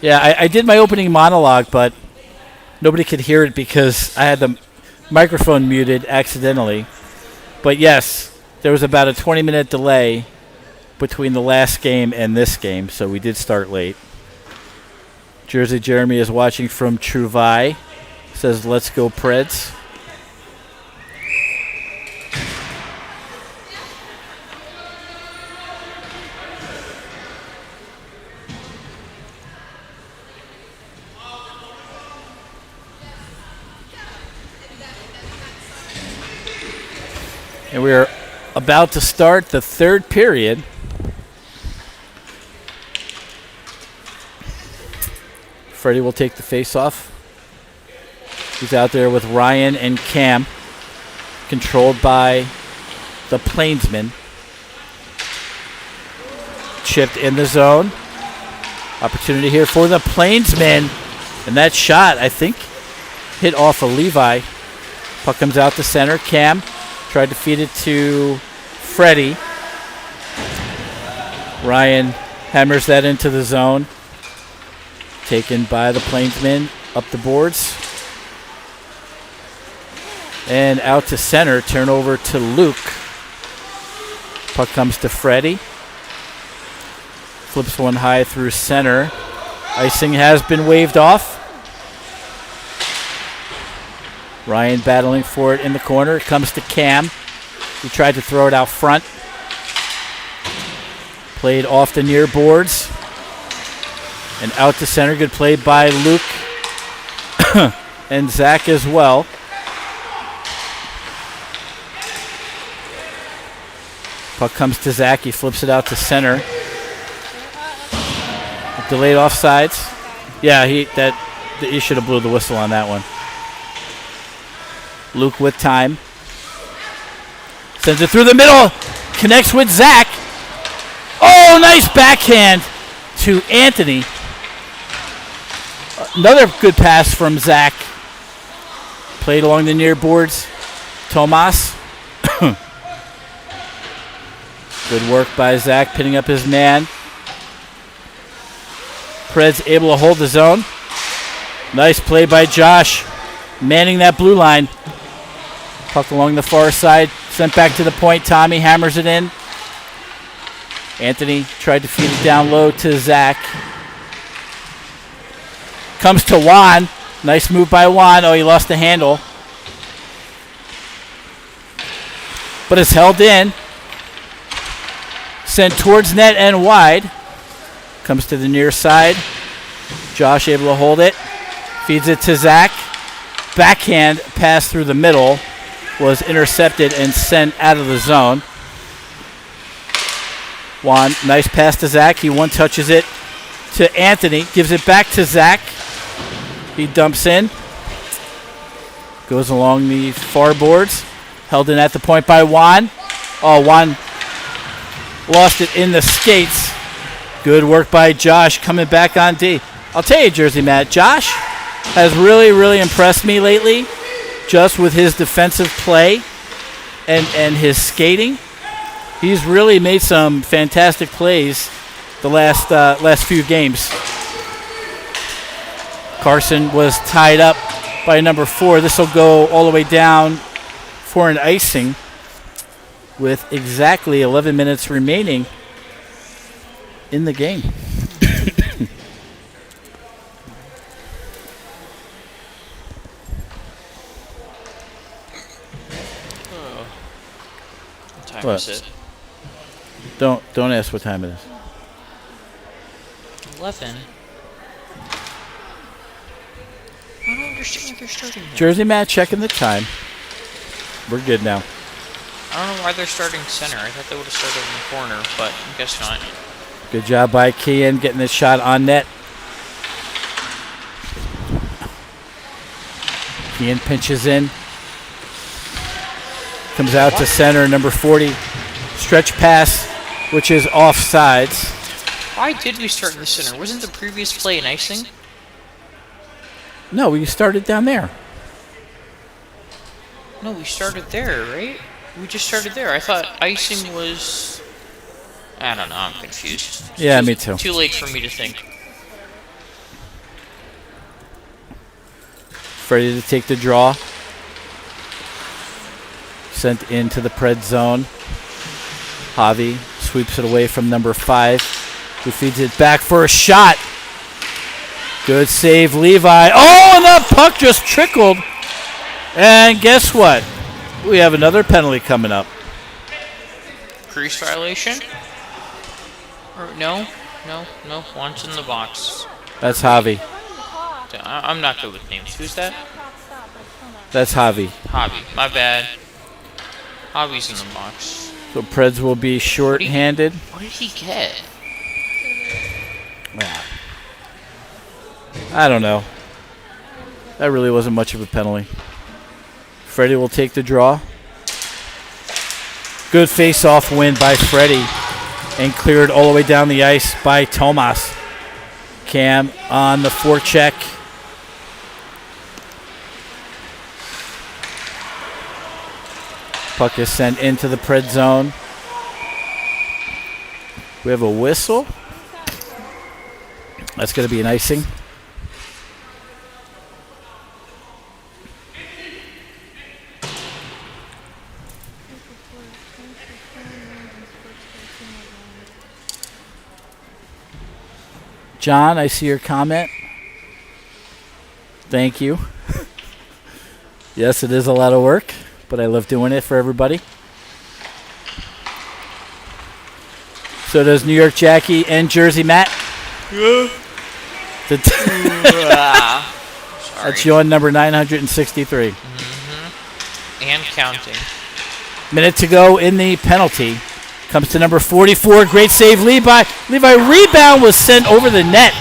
I did my opening monologue, but nobody could hear it because I had the microphone muted accidentally. But yes, there was about a 20-minute delay between the last game and this game, so we did start late. Jersey Jeremy is watching from Truvai. Says, let's go Preds. And we are about to start the third period. Freddie will take the face-off. He's out there with Ryan and Cam, controlled by the Plainsmen. Chipped in the zone. Opportunity here for the Plainsmen. And that shot, I think, hit off of Levi. Puck comes out to center. Cam tried to feed it to Freddie. Ryan hammers that into the zone. Taken by the Plainsmen up the boards. And out to center. Turnover to Luke. Puck comes to Freddie. Flips one high through center. Icing has been waved off. Ryan battling for it in the corner. It comes to Cam. He tried to throw it out front. Played off the near boards. And out to center. Good play by Luke and Zach as well. Puck comes to Zach. He flips it out to center. Delayed offsides. Yeah, he should have blew the whistle on that one. Luke with time. Sends it through the middle. Connects with Zach. Oh, nice backhand to Anthony. Another good pass from Zach. Played along the near boards. Tomas. Good work by Zach, pinning up his man. Preds able to hold the zone. Nice play by Josh, manning that blue line. Puck along the far side, sent back to the point. Tommy hammers it in. Anthony tried to feed it down low to Zach. Comes to Juan. Nice move by Juan. Oh, he lost the handle. But it's held in. Sent towards net and wide. Comes to the near side. Josh able to hold it. Feeds it to Zach. Backhand pass through the middle. Was intercepted and sent out of the zone. Juan, nice pass to Zach. He one touches it to Anthony. Gives it back to Zach. He dumps in. Goes along the far boards. Held in at the point by Juan. Oh, Juan lost it in the skates. Good work by Josh coming back on D. I'll tell you, Jersey Matt, Josh has really, really impressed me lately just with his defensive play and his skating. He's really made some fantastic plays the last few games. Carson was tied up by number 4. This will go all the way down for an icing with exactly 11 minutes remaining in the game. time What? is it? Don't ask what time it is. 11. I don't understand why they're starting here. Jersey Matt checking the time. We're good now. I don't know why they're starting center. I thought they would have started in the corner, but I guess not. Good job by Kian getting this shot on net. Kian pinches in. Comes out to center, number 40. Stretch pass, which is offsides. Why did we start in the center? Wasn't the previous play an icing? No, we started down there. No, we started there, right? We just started there. I thought icing was... I don't know, I'm confused. Yeah, me too. Too late for me to think. Ready to take the draw. Sent into the Pred zone. Javi sweeps it away from number 5, who feeds it back for a shot. Good save, Levi. Oh, and that puck just trickled. And guess what? We have another penalty coming up. Crease violation? Or no, once in the box. That's Javi. I'm not good with names. Who's that? That's Javi. Javi. My bad. Javi's in the box. So Preds will be short-handed. What did he get? I don't know. That really wasn't much of a penalty. Freddie will take the draw. Good face-off win by Freddie. And cleared all the way down the ice by Tomas. Cam on the forecheck. Puck is sent into the Pred zone. We have a whistle. That's going to be an icing. John, I see your comment. Thank you. Yes, it is a lot of work, but I love doing it for everybody. So does New York Jackie and Jersey Matt. Yeah. That's you on number 963. And counting. Minute to go in the penalty. Comes to number 44. Great save, Levi. Levi rebound was sent over the net.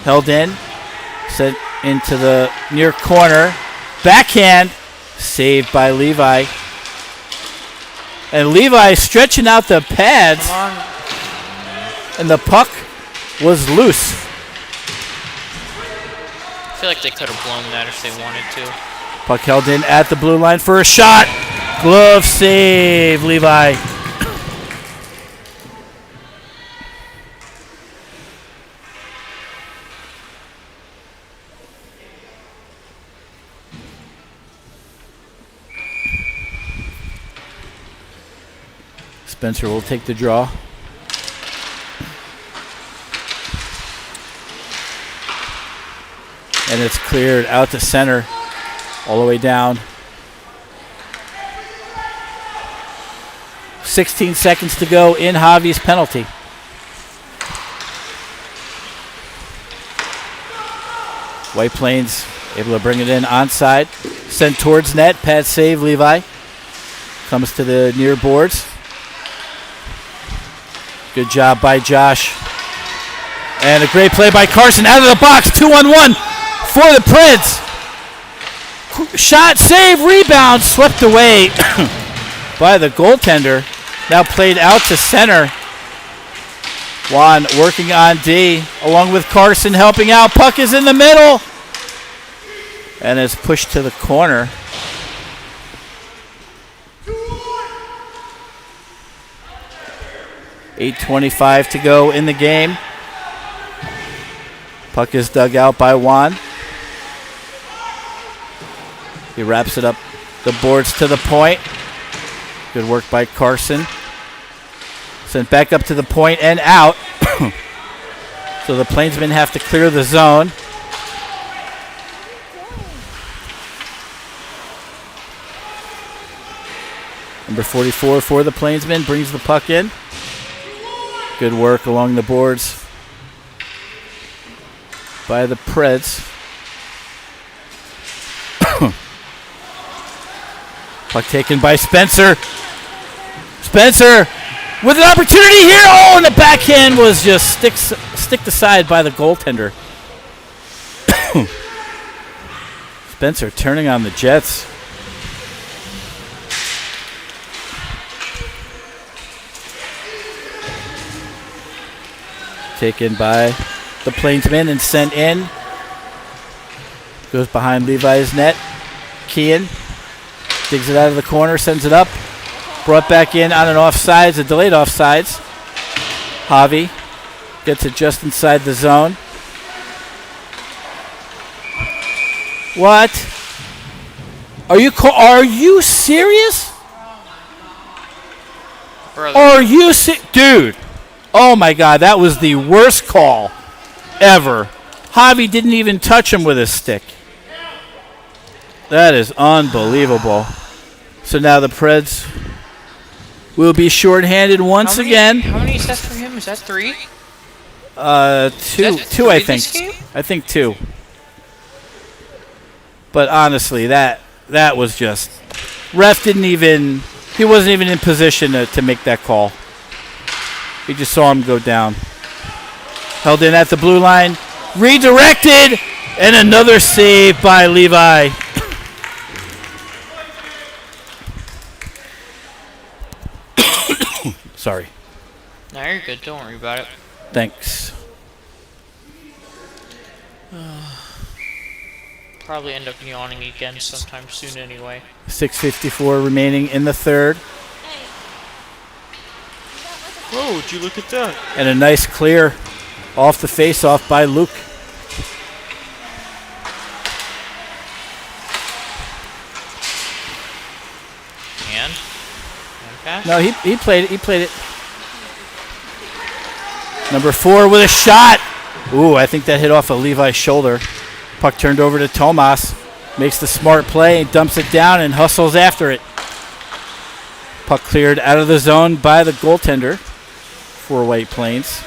Held in. Sent into the near corner. Backhand. Saved by Levi. And Levi stretching out the pads. And the puck was loose. I feel like they could have blown that if they wanted to. Puck held in at the blue line for a shot. Glove save, Levi. Spencer will take the draw. And it's cleared out to center. All the way down. 16 seconds to go in Javi's penalty. White Plains able to bring it in onside. Sent towards net. Pad save, Levi. Comes to the near boards. Good job by Josh. And a great play by Carson out of the box. 2-on-1 for the Preds. Shot, save, rebound, swept away by the goaltender. Now played out to center. Juan working on D, along with Carson helping out. Puck is in the middle. And is pushed to the corner. .8:25 to go in the game. Puck is dug out by Juan. He wraps it up the boards to the point. Good work by Carson. Sent back up to the point and out. So the Plainsmen have to clear the zone. Number 44 for the Plainsmen brings the puck in. Good work along the boards by the Preds. Puck taken by Spencer. Spencer with an opportunity here. Oh, and the backhand was just sticked aside by the goaltender. Spencer turning on the Jets. Taken by the Plainsmen and sent in. Goes behind Levi's net. Kean digs it out of the corner, sends it up. Brought back in on an offsides, a delayed offsides. Javi gets it just inside the zone. What? Are you serious? Brother. Are you dude? Oh my God, that was the worst call ever. Javi didn't even touch him with his stick. That is unbelievable. So now the Preds will be shorthanded once again. How many is that for him? Is that 3? Two, I think. I think 2. But honestly, that was just ref he wasn't even in position to make that call. He just saw him go down. Held in at the blue line, redirected, and another save by Levi. Sorry. No, you're good. Don't worry about it. Thanks. Probably end up yawning again sometime soon anyway. 6:54 remaining in the third. Whoa, would you look at that? And a nice clear off the face-off by Luke. And? Okay. No, he played it. He played it. Number 4 with a shot. Ooh, I think that hit off of Levi's shoulder. Puck turned over to Tomas. Makes the smart play, dumps it down, and hustles after it. Puck cleared out of the zone by the goaltender for White Plains.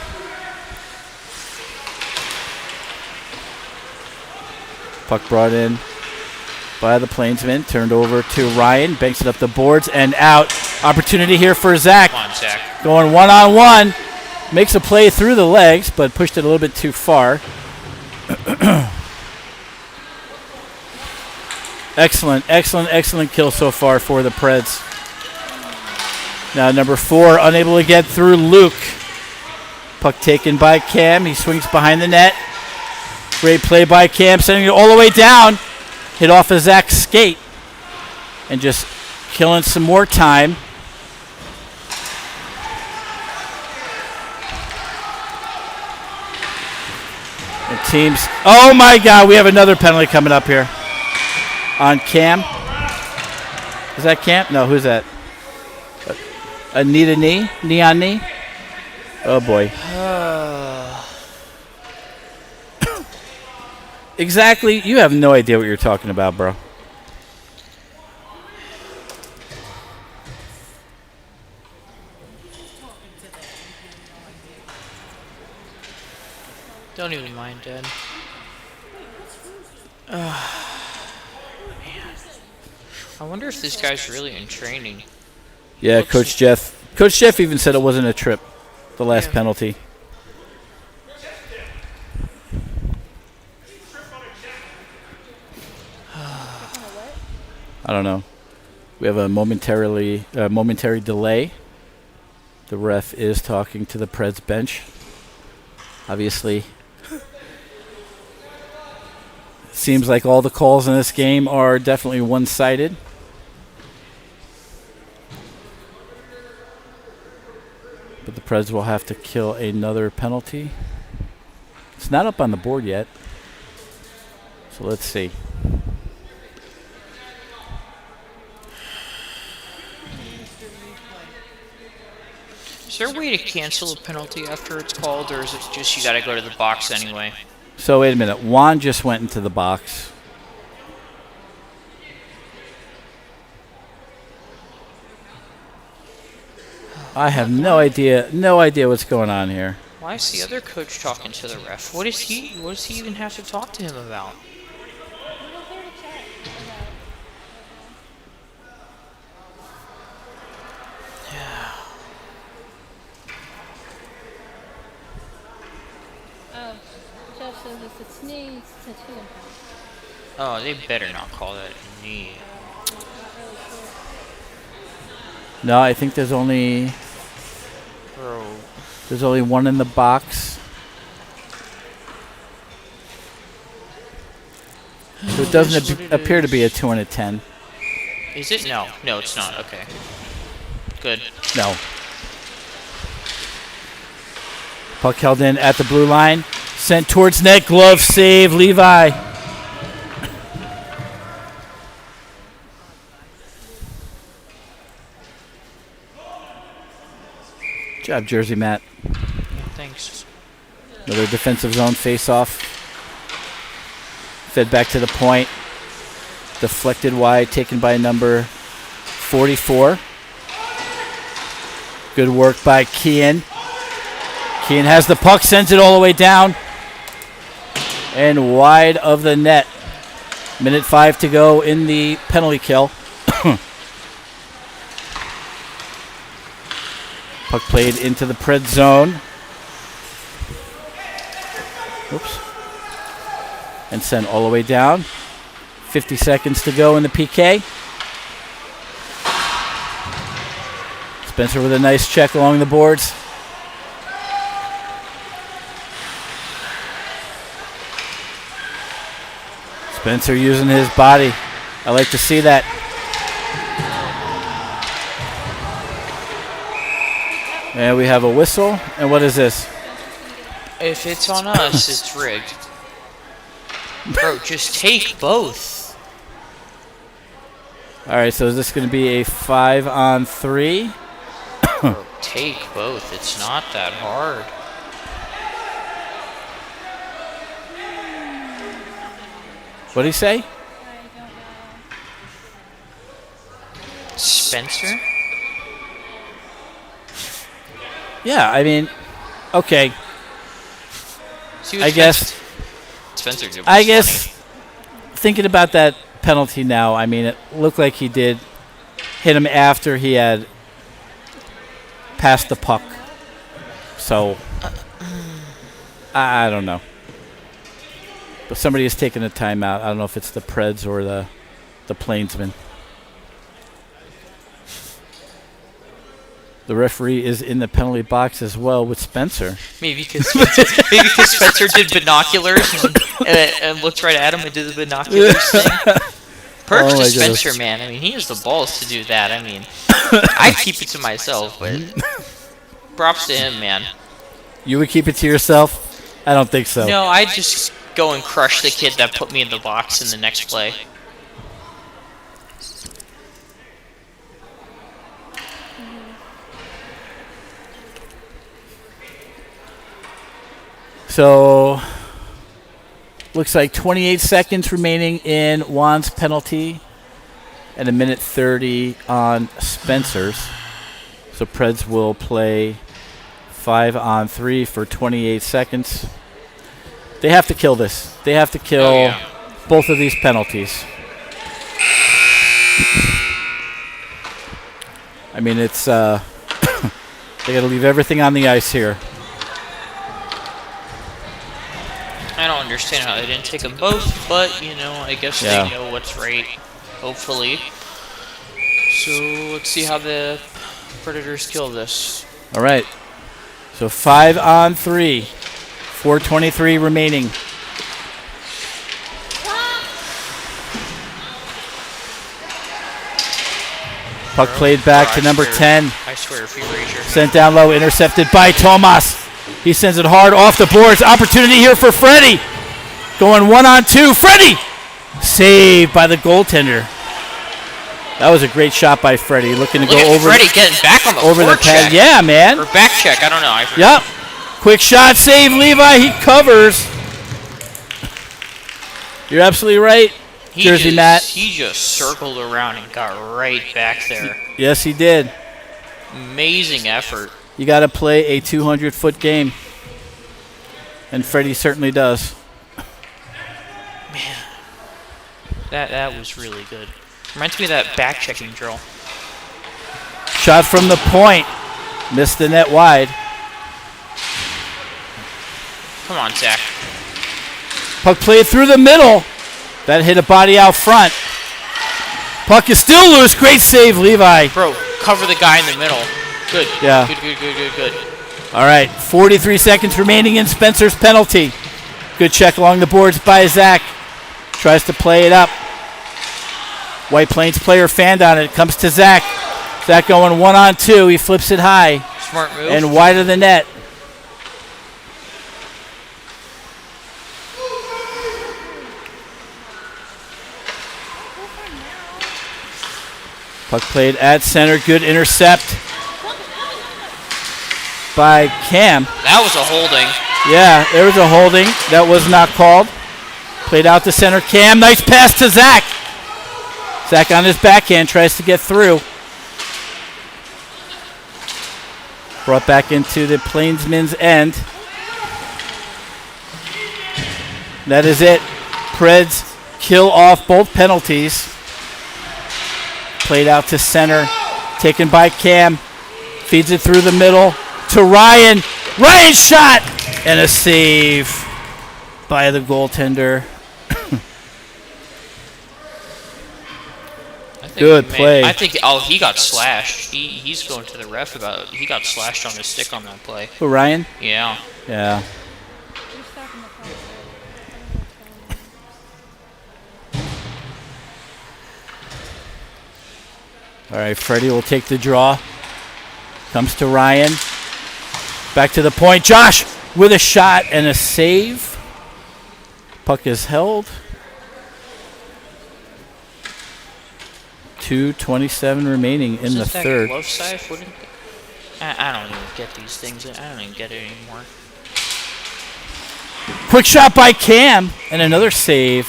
Puck brought in by the Plainsmen. Turned over to Ryan. Banks it up the boards and out. Opportunity here for Zach. Come on, Zach. Going one-on-one. Makes a play through the legs, but pushed it a little bit too far. Excellent kill so far for the Preds. Now number 4, unable to get through Luke. Puck taken by Cam. He swings behind the net. Great play by Cam, sending it all the way down. Hit off of Zach's skate. And just killing some more time. And teams. Oh my God, we have another penalty coming up here. On Cam. Is that Cam? No, who's that? Anita knee? Knee on knee? Oh boy. Exactly. You have no idea what you're talking about, bro. Don't even mind, Dad. I wonder if this guy's really in training. Yeah, Coach Jeff. Coach Jeff even said it wasn't a trip, the last penalty. I don't know. We have a momentary delay. The ref is talking to the Preds bench. Obviously, seems like all the calls in this game are definitely one-sided. But the Preds will have to kill another penalty. It's not up on the board yet. So let's see. Is there a way to cancel a penalty after it's called, or is it just you gotta go to the box anyway? So wait a minute. Juan just went into the box. I have no idea what's going on here. Why is the other coach talking to the ref? What does he even have to talk to him about? We're not there to chat about. Oh, Jeff says if it's knee, it's a 2 and Oh, they better not call that a knee. not really sure. No, I think there's only Bro. one in the box. So it doesn't appear to be a 2 and a 10. Is it? No. No, it's not. Okay. Good. No. Puck held in at the blue line. Sent towards net. Glove save. Levi. Good job, Jersey Matt. Thanks. Another defensive zone face-off. Fed back to the point. Deflected wide, taken by number 44. Good work by Kean. Kean has the puck, sends it all the way down. And wide of the net. Minute 5 to go in the penalty kill. Puck played into the Pred zone. Oops. And sent all the way down. 50 seconds to go in the PK. Spencer with a nice check along the boards. Spencer using his body. I like to see that. And we have a whistle. And what is this? If it's on us, it's rigged. Bro, just take both. All right, so is this going to be a 5-on-3? Bro, take both. It's not that hard. What did he say? I don't know. Spencer? Yeah, I mean, okay. See what I guess. Spencer did was I guess funny. thinking about that penalty now, I mean, it looked like he did hit him after he had passed the puck. So, I don't know. But somebody has taken a timeout. I don't know if it's the Preds or the Plainsmen. The referee is in the penalty box as well with Spencer. Maybe because Spencer did binoculars and looked right at him and did the binoculars thing. Perks Oh to my Spencer, goodness. man. I mean, he has the balls to do that. I mean, I keep it to myself, but props to him, man. You would keep it to yourself? I don't think so. No, I just go and crush the kid that put me in the box in the next play. So, looks like 28 seconds remaining in Juan's penalty and a minute 30 on Spencer's. So, Preds will play 5-on-3 for 28 seconds. They have to kill this. They have to kill both of these penalties. I mean, it's they got to leave everything on the ice here. I don't understand how they didn't take them both, but, you know, I guess Yeah. they know what's right, hopefully. So, let's see how the Predators kill this. All right. So 5-on-3. 4:23 remaining. Puck played back to number 10. I swear, if you raise your Sent down low, intercepted by Tomas. He sends it hard off the boards. Opportunity here for Freddie. Going 1-on-2. Freddie! Saved by the goaltender. That was a great shot by Freddie. Looking to Look go at over Freddie getting back on the over the pad. forecheck. Yeah, man. Or back check, I don't know. I forget. Yep. Quick shot, save Levi. He covers. You're absolutely right, Jersey Matt. He just circled around and got right back there. Yes, he did. Amazing effort. You got to play a 200-foot game. And Freddie certainly does. Man, that was really good. Reminds me of that back-checking drill. Shot from the point. Missed the net wide. Come on, Zach. Puck played through the middle. That hit a body out front. Puck is still loose. Great save, Levi. Bro, cover the guy in the middle. Good. Yeah. Good. All right, 43 seconds remaining in Spencer's penalty. Good check along the boards by Zach. Tries to play it up. White Plains player fanned on it. Comes to Zach. Zach going 1-on-2. He flips it high. Smart move. And wide of the net. Puck played at center. Good intercept by Cam. That was a holding. Yeah, there was a holding. That was not called. Played out to center. Cam, nice pass to Zach. Zach on his backhand tries to get through. Brought back into the Plainsmen's end. That is it. Preds kill off both penalties. Played out to center. Taken by Cam. Feeds it through the middle to Ryan. Ryan's shot! And a save by the goaltender. Good play. I think, he got slashed. He's going to the ref about it. He got slashed on his stick on that play. Who, Ryan? Yeah. Yeah. You're stuck in the car. All right, Freddie will take the draw. Comes to Ryan. Back to the point. Josh with a shot and a save. Puck is held. 2:27 remaining in the third. Glove side? I don't even get these things. I don't even get it anymore. Quick shot by Cam and another save.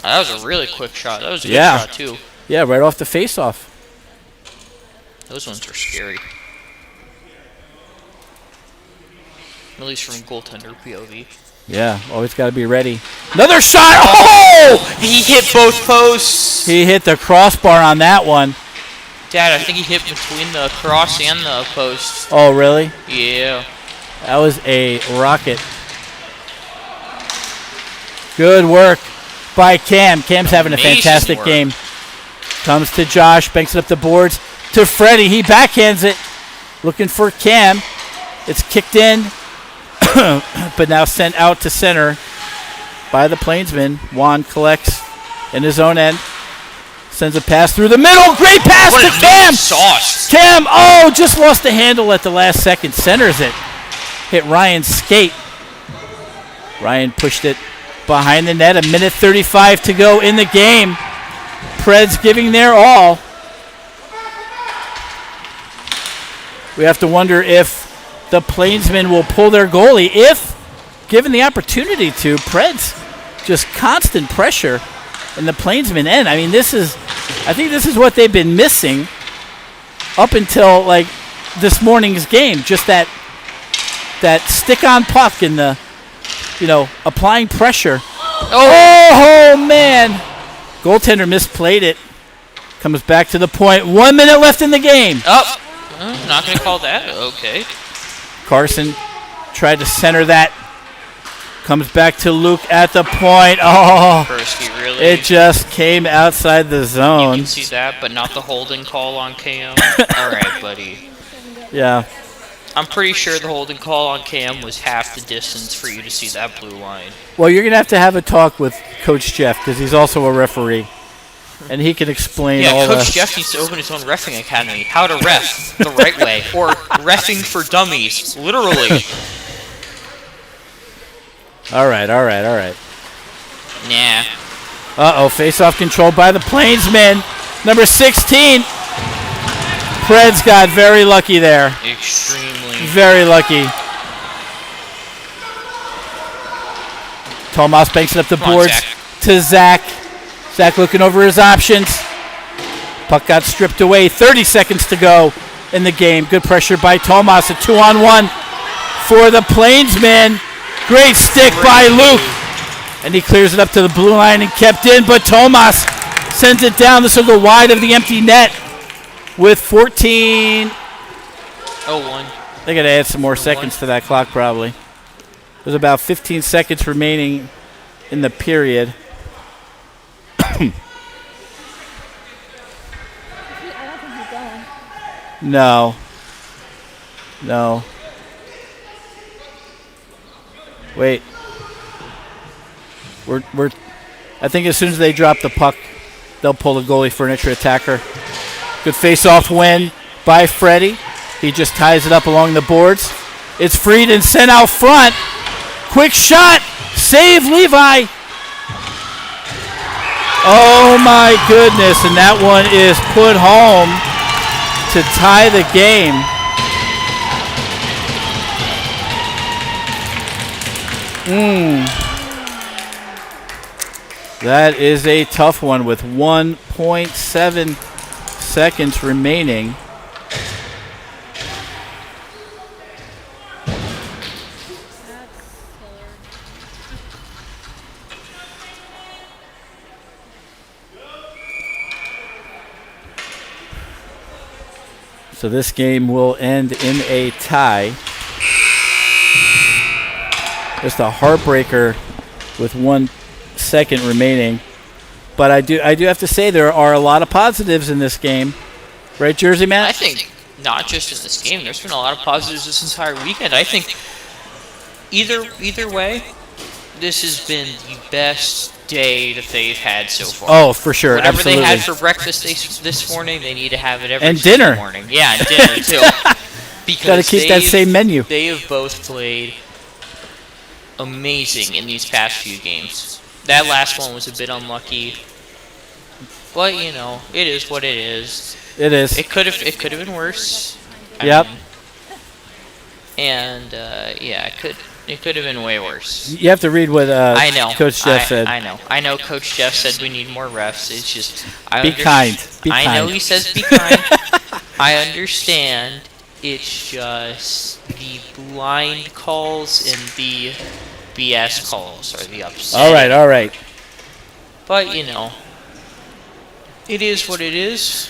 That was a really quick shot. That was a good Yeah. shot, too. Yeah, right off the faceoff. Those ones are scary. At least from goaltender POV. Yeah, always got to be ready. Another shot! Oh! He hit both posts! He hit the crossbar on that one. Dad, I think he hit between the cross and the post. Oh, really? Yeah. That was a rocket. Good work by Cam. Cam's having a Amazing fantastic work. game. Comes to Josh, banks it up the boards to Freddie. He backhands it. Looking for Cam. It's kicked in, but now sent out to center by the Plainsmen. Juan collects in his own end. Sends a pass through the middle. Great pass What to a Cam. sauce. Cam, oh, just lost the handle at the last second. Centers it. Hit Ryan's skate. Ryan pushed it behind the net. 1:35 to go in the game. Preds giving their all. We have to wonder if the Plainsmen will pull their goalie. If given the opportunity to, Preds just constant pressure in the Plainsmen end. I mean, I think this is what they've been missing up until like this morning's game. Just that stick on puck and the, applying pressure. Oh man. Goaltender misplayed it. Comes back to the point. 1 minute left in the game. Oh, not going to call that. Okay. Carson tried to center that. Comes back to Luke at the point. Oh, Persky, really? it just came outside the You zone. can see that, but not the holding call on Cam. All right, buddy. Yeah. I'm pretty sure the holding call on Cam was half the distance for you to see that blue line. Well, you're going to have a talk with Coach Jeff because he's also a referee. And he can explain all Yeah, Coach the... Jeff needs to open his own reffing academy. How to ref the right way. Or reffing for dummies. Literally. All right. Nah. Uh-oh, face-off controlled by the Plainsmen. Number 16. Preds got very lucky there. Extremely. Very lucky. Tomas banks it up the Come on, boards Zach. to Zach. Zach looking over his options. Puck got stripped away. 30 seconds to go in the game. Good pressure by Tomas. A 2-on-1 for the Plainsmen. Great stick by Luke. And he clears it up to the blue line and kept in, but Tomas sends it down. This will go wide of the empty net with 14. 0-1. They got to add some more seconds to that clock probably. There's about 15 seconds remaining in the period. I don't think he's going. No. Wait. We're. I think as soon as they drop the puck, they'll pull the goalie for an extra attacker. Good face-off win by Freddie. He just ties it up along the boards. It's freed and sent out front. Quick shot. Save Levi. Oh my goodness, and that one is put home to tie the game. That is a tough one with 1.7 seconds remaining. So this game will end in a tie. Just a heartbreaker with 1 second remaining. But I do have to say there are a lot of positives in this game. Right, Jersey Matt? I think not just in this game. There's been a lot of positives this entire weekend. I think either way, this has been the best day that they've had so far. Oh, for sure. Whatever Absolutely. they had for breakfast this morning, they need to have it every And single dinner. morning. Yeah, and dinner too. Because Gotta keep that same menu. They have both played amazing in these past few games. That last one was a bit unlucky, but you know, it is what it is. It is. It could have been worse. Yep. It could have been way worse. You have to read what I know. Coach Jeff said. I know. Coach Jeff said we need more refs. It's just Be kind. Be I kind. know he says be kind. I understand. It's just the blind calls and the BS calls are the upset. All right. But you know, it is what it is.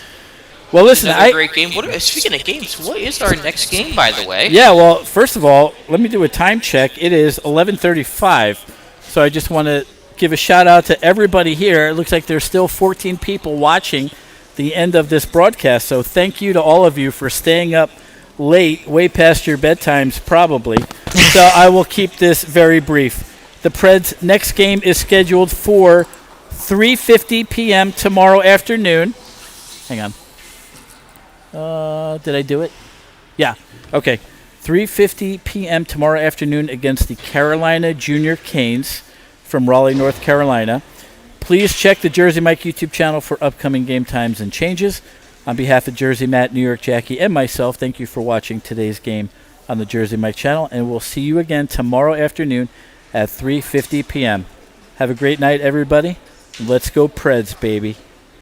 Well, listen, Another great game. Speaking of games, what is our next game, by the way? Yeah, well, first of all, let me do a time check. It is 11:35, so I just want to give a shout-out to everybody here. It looks like there's still 14 people watching the end of this broadcast, so thank you to all of you for staying up late, way past your bedtimes probably. So I will keep this very brief. The Preds' next game is scheduled for 3:50 p.m. tomorrow afternoon. Hang on. Did I do it? Yeah. Okay. 3:50 p.m. tomorrow afternoon against the Carolina Junior Canes from Raleigh, North Carolina. Please check the Jersey Mike YouTube channel for upcoming game times and changes. On behalf of Jersey Matt, New York Jackie, and myself, thank you for watching today's game on the Jersey Mike channel, and we'll see you again tomorrow afternoon at 3:50 p.m. Have a great night, everybody. Let's go Preds, baby.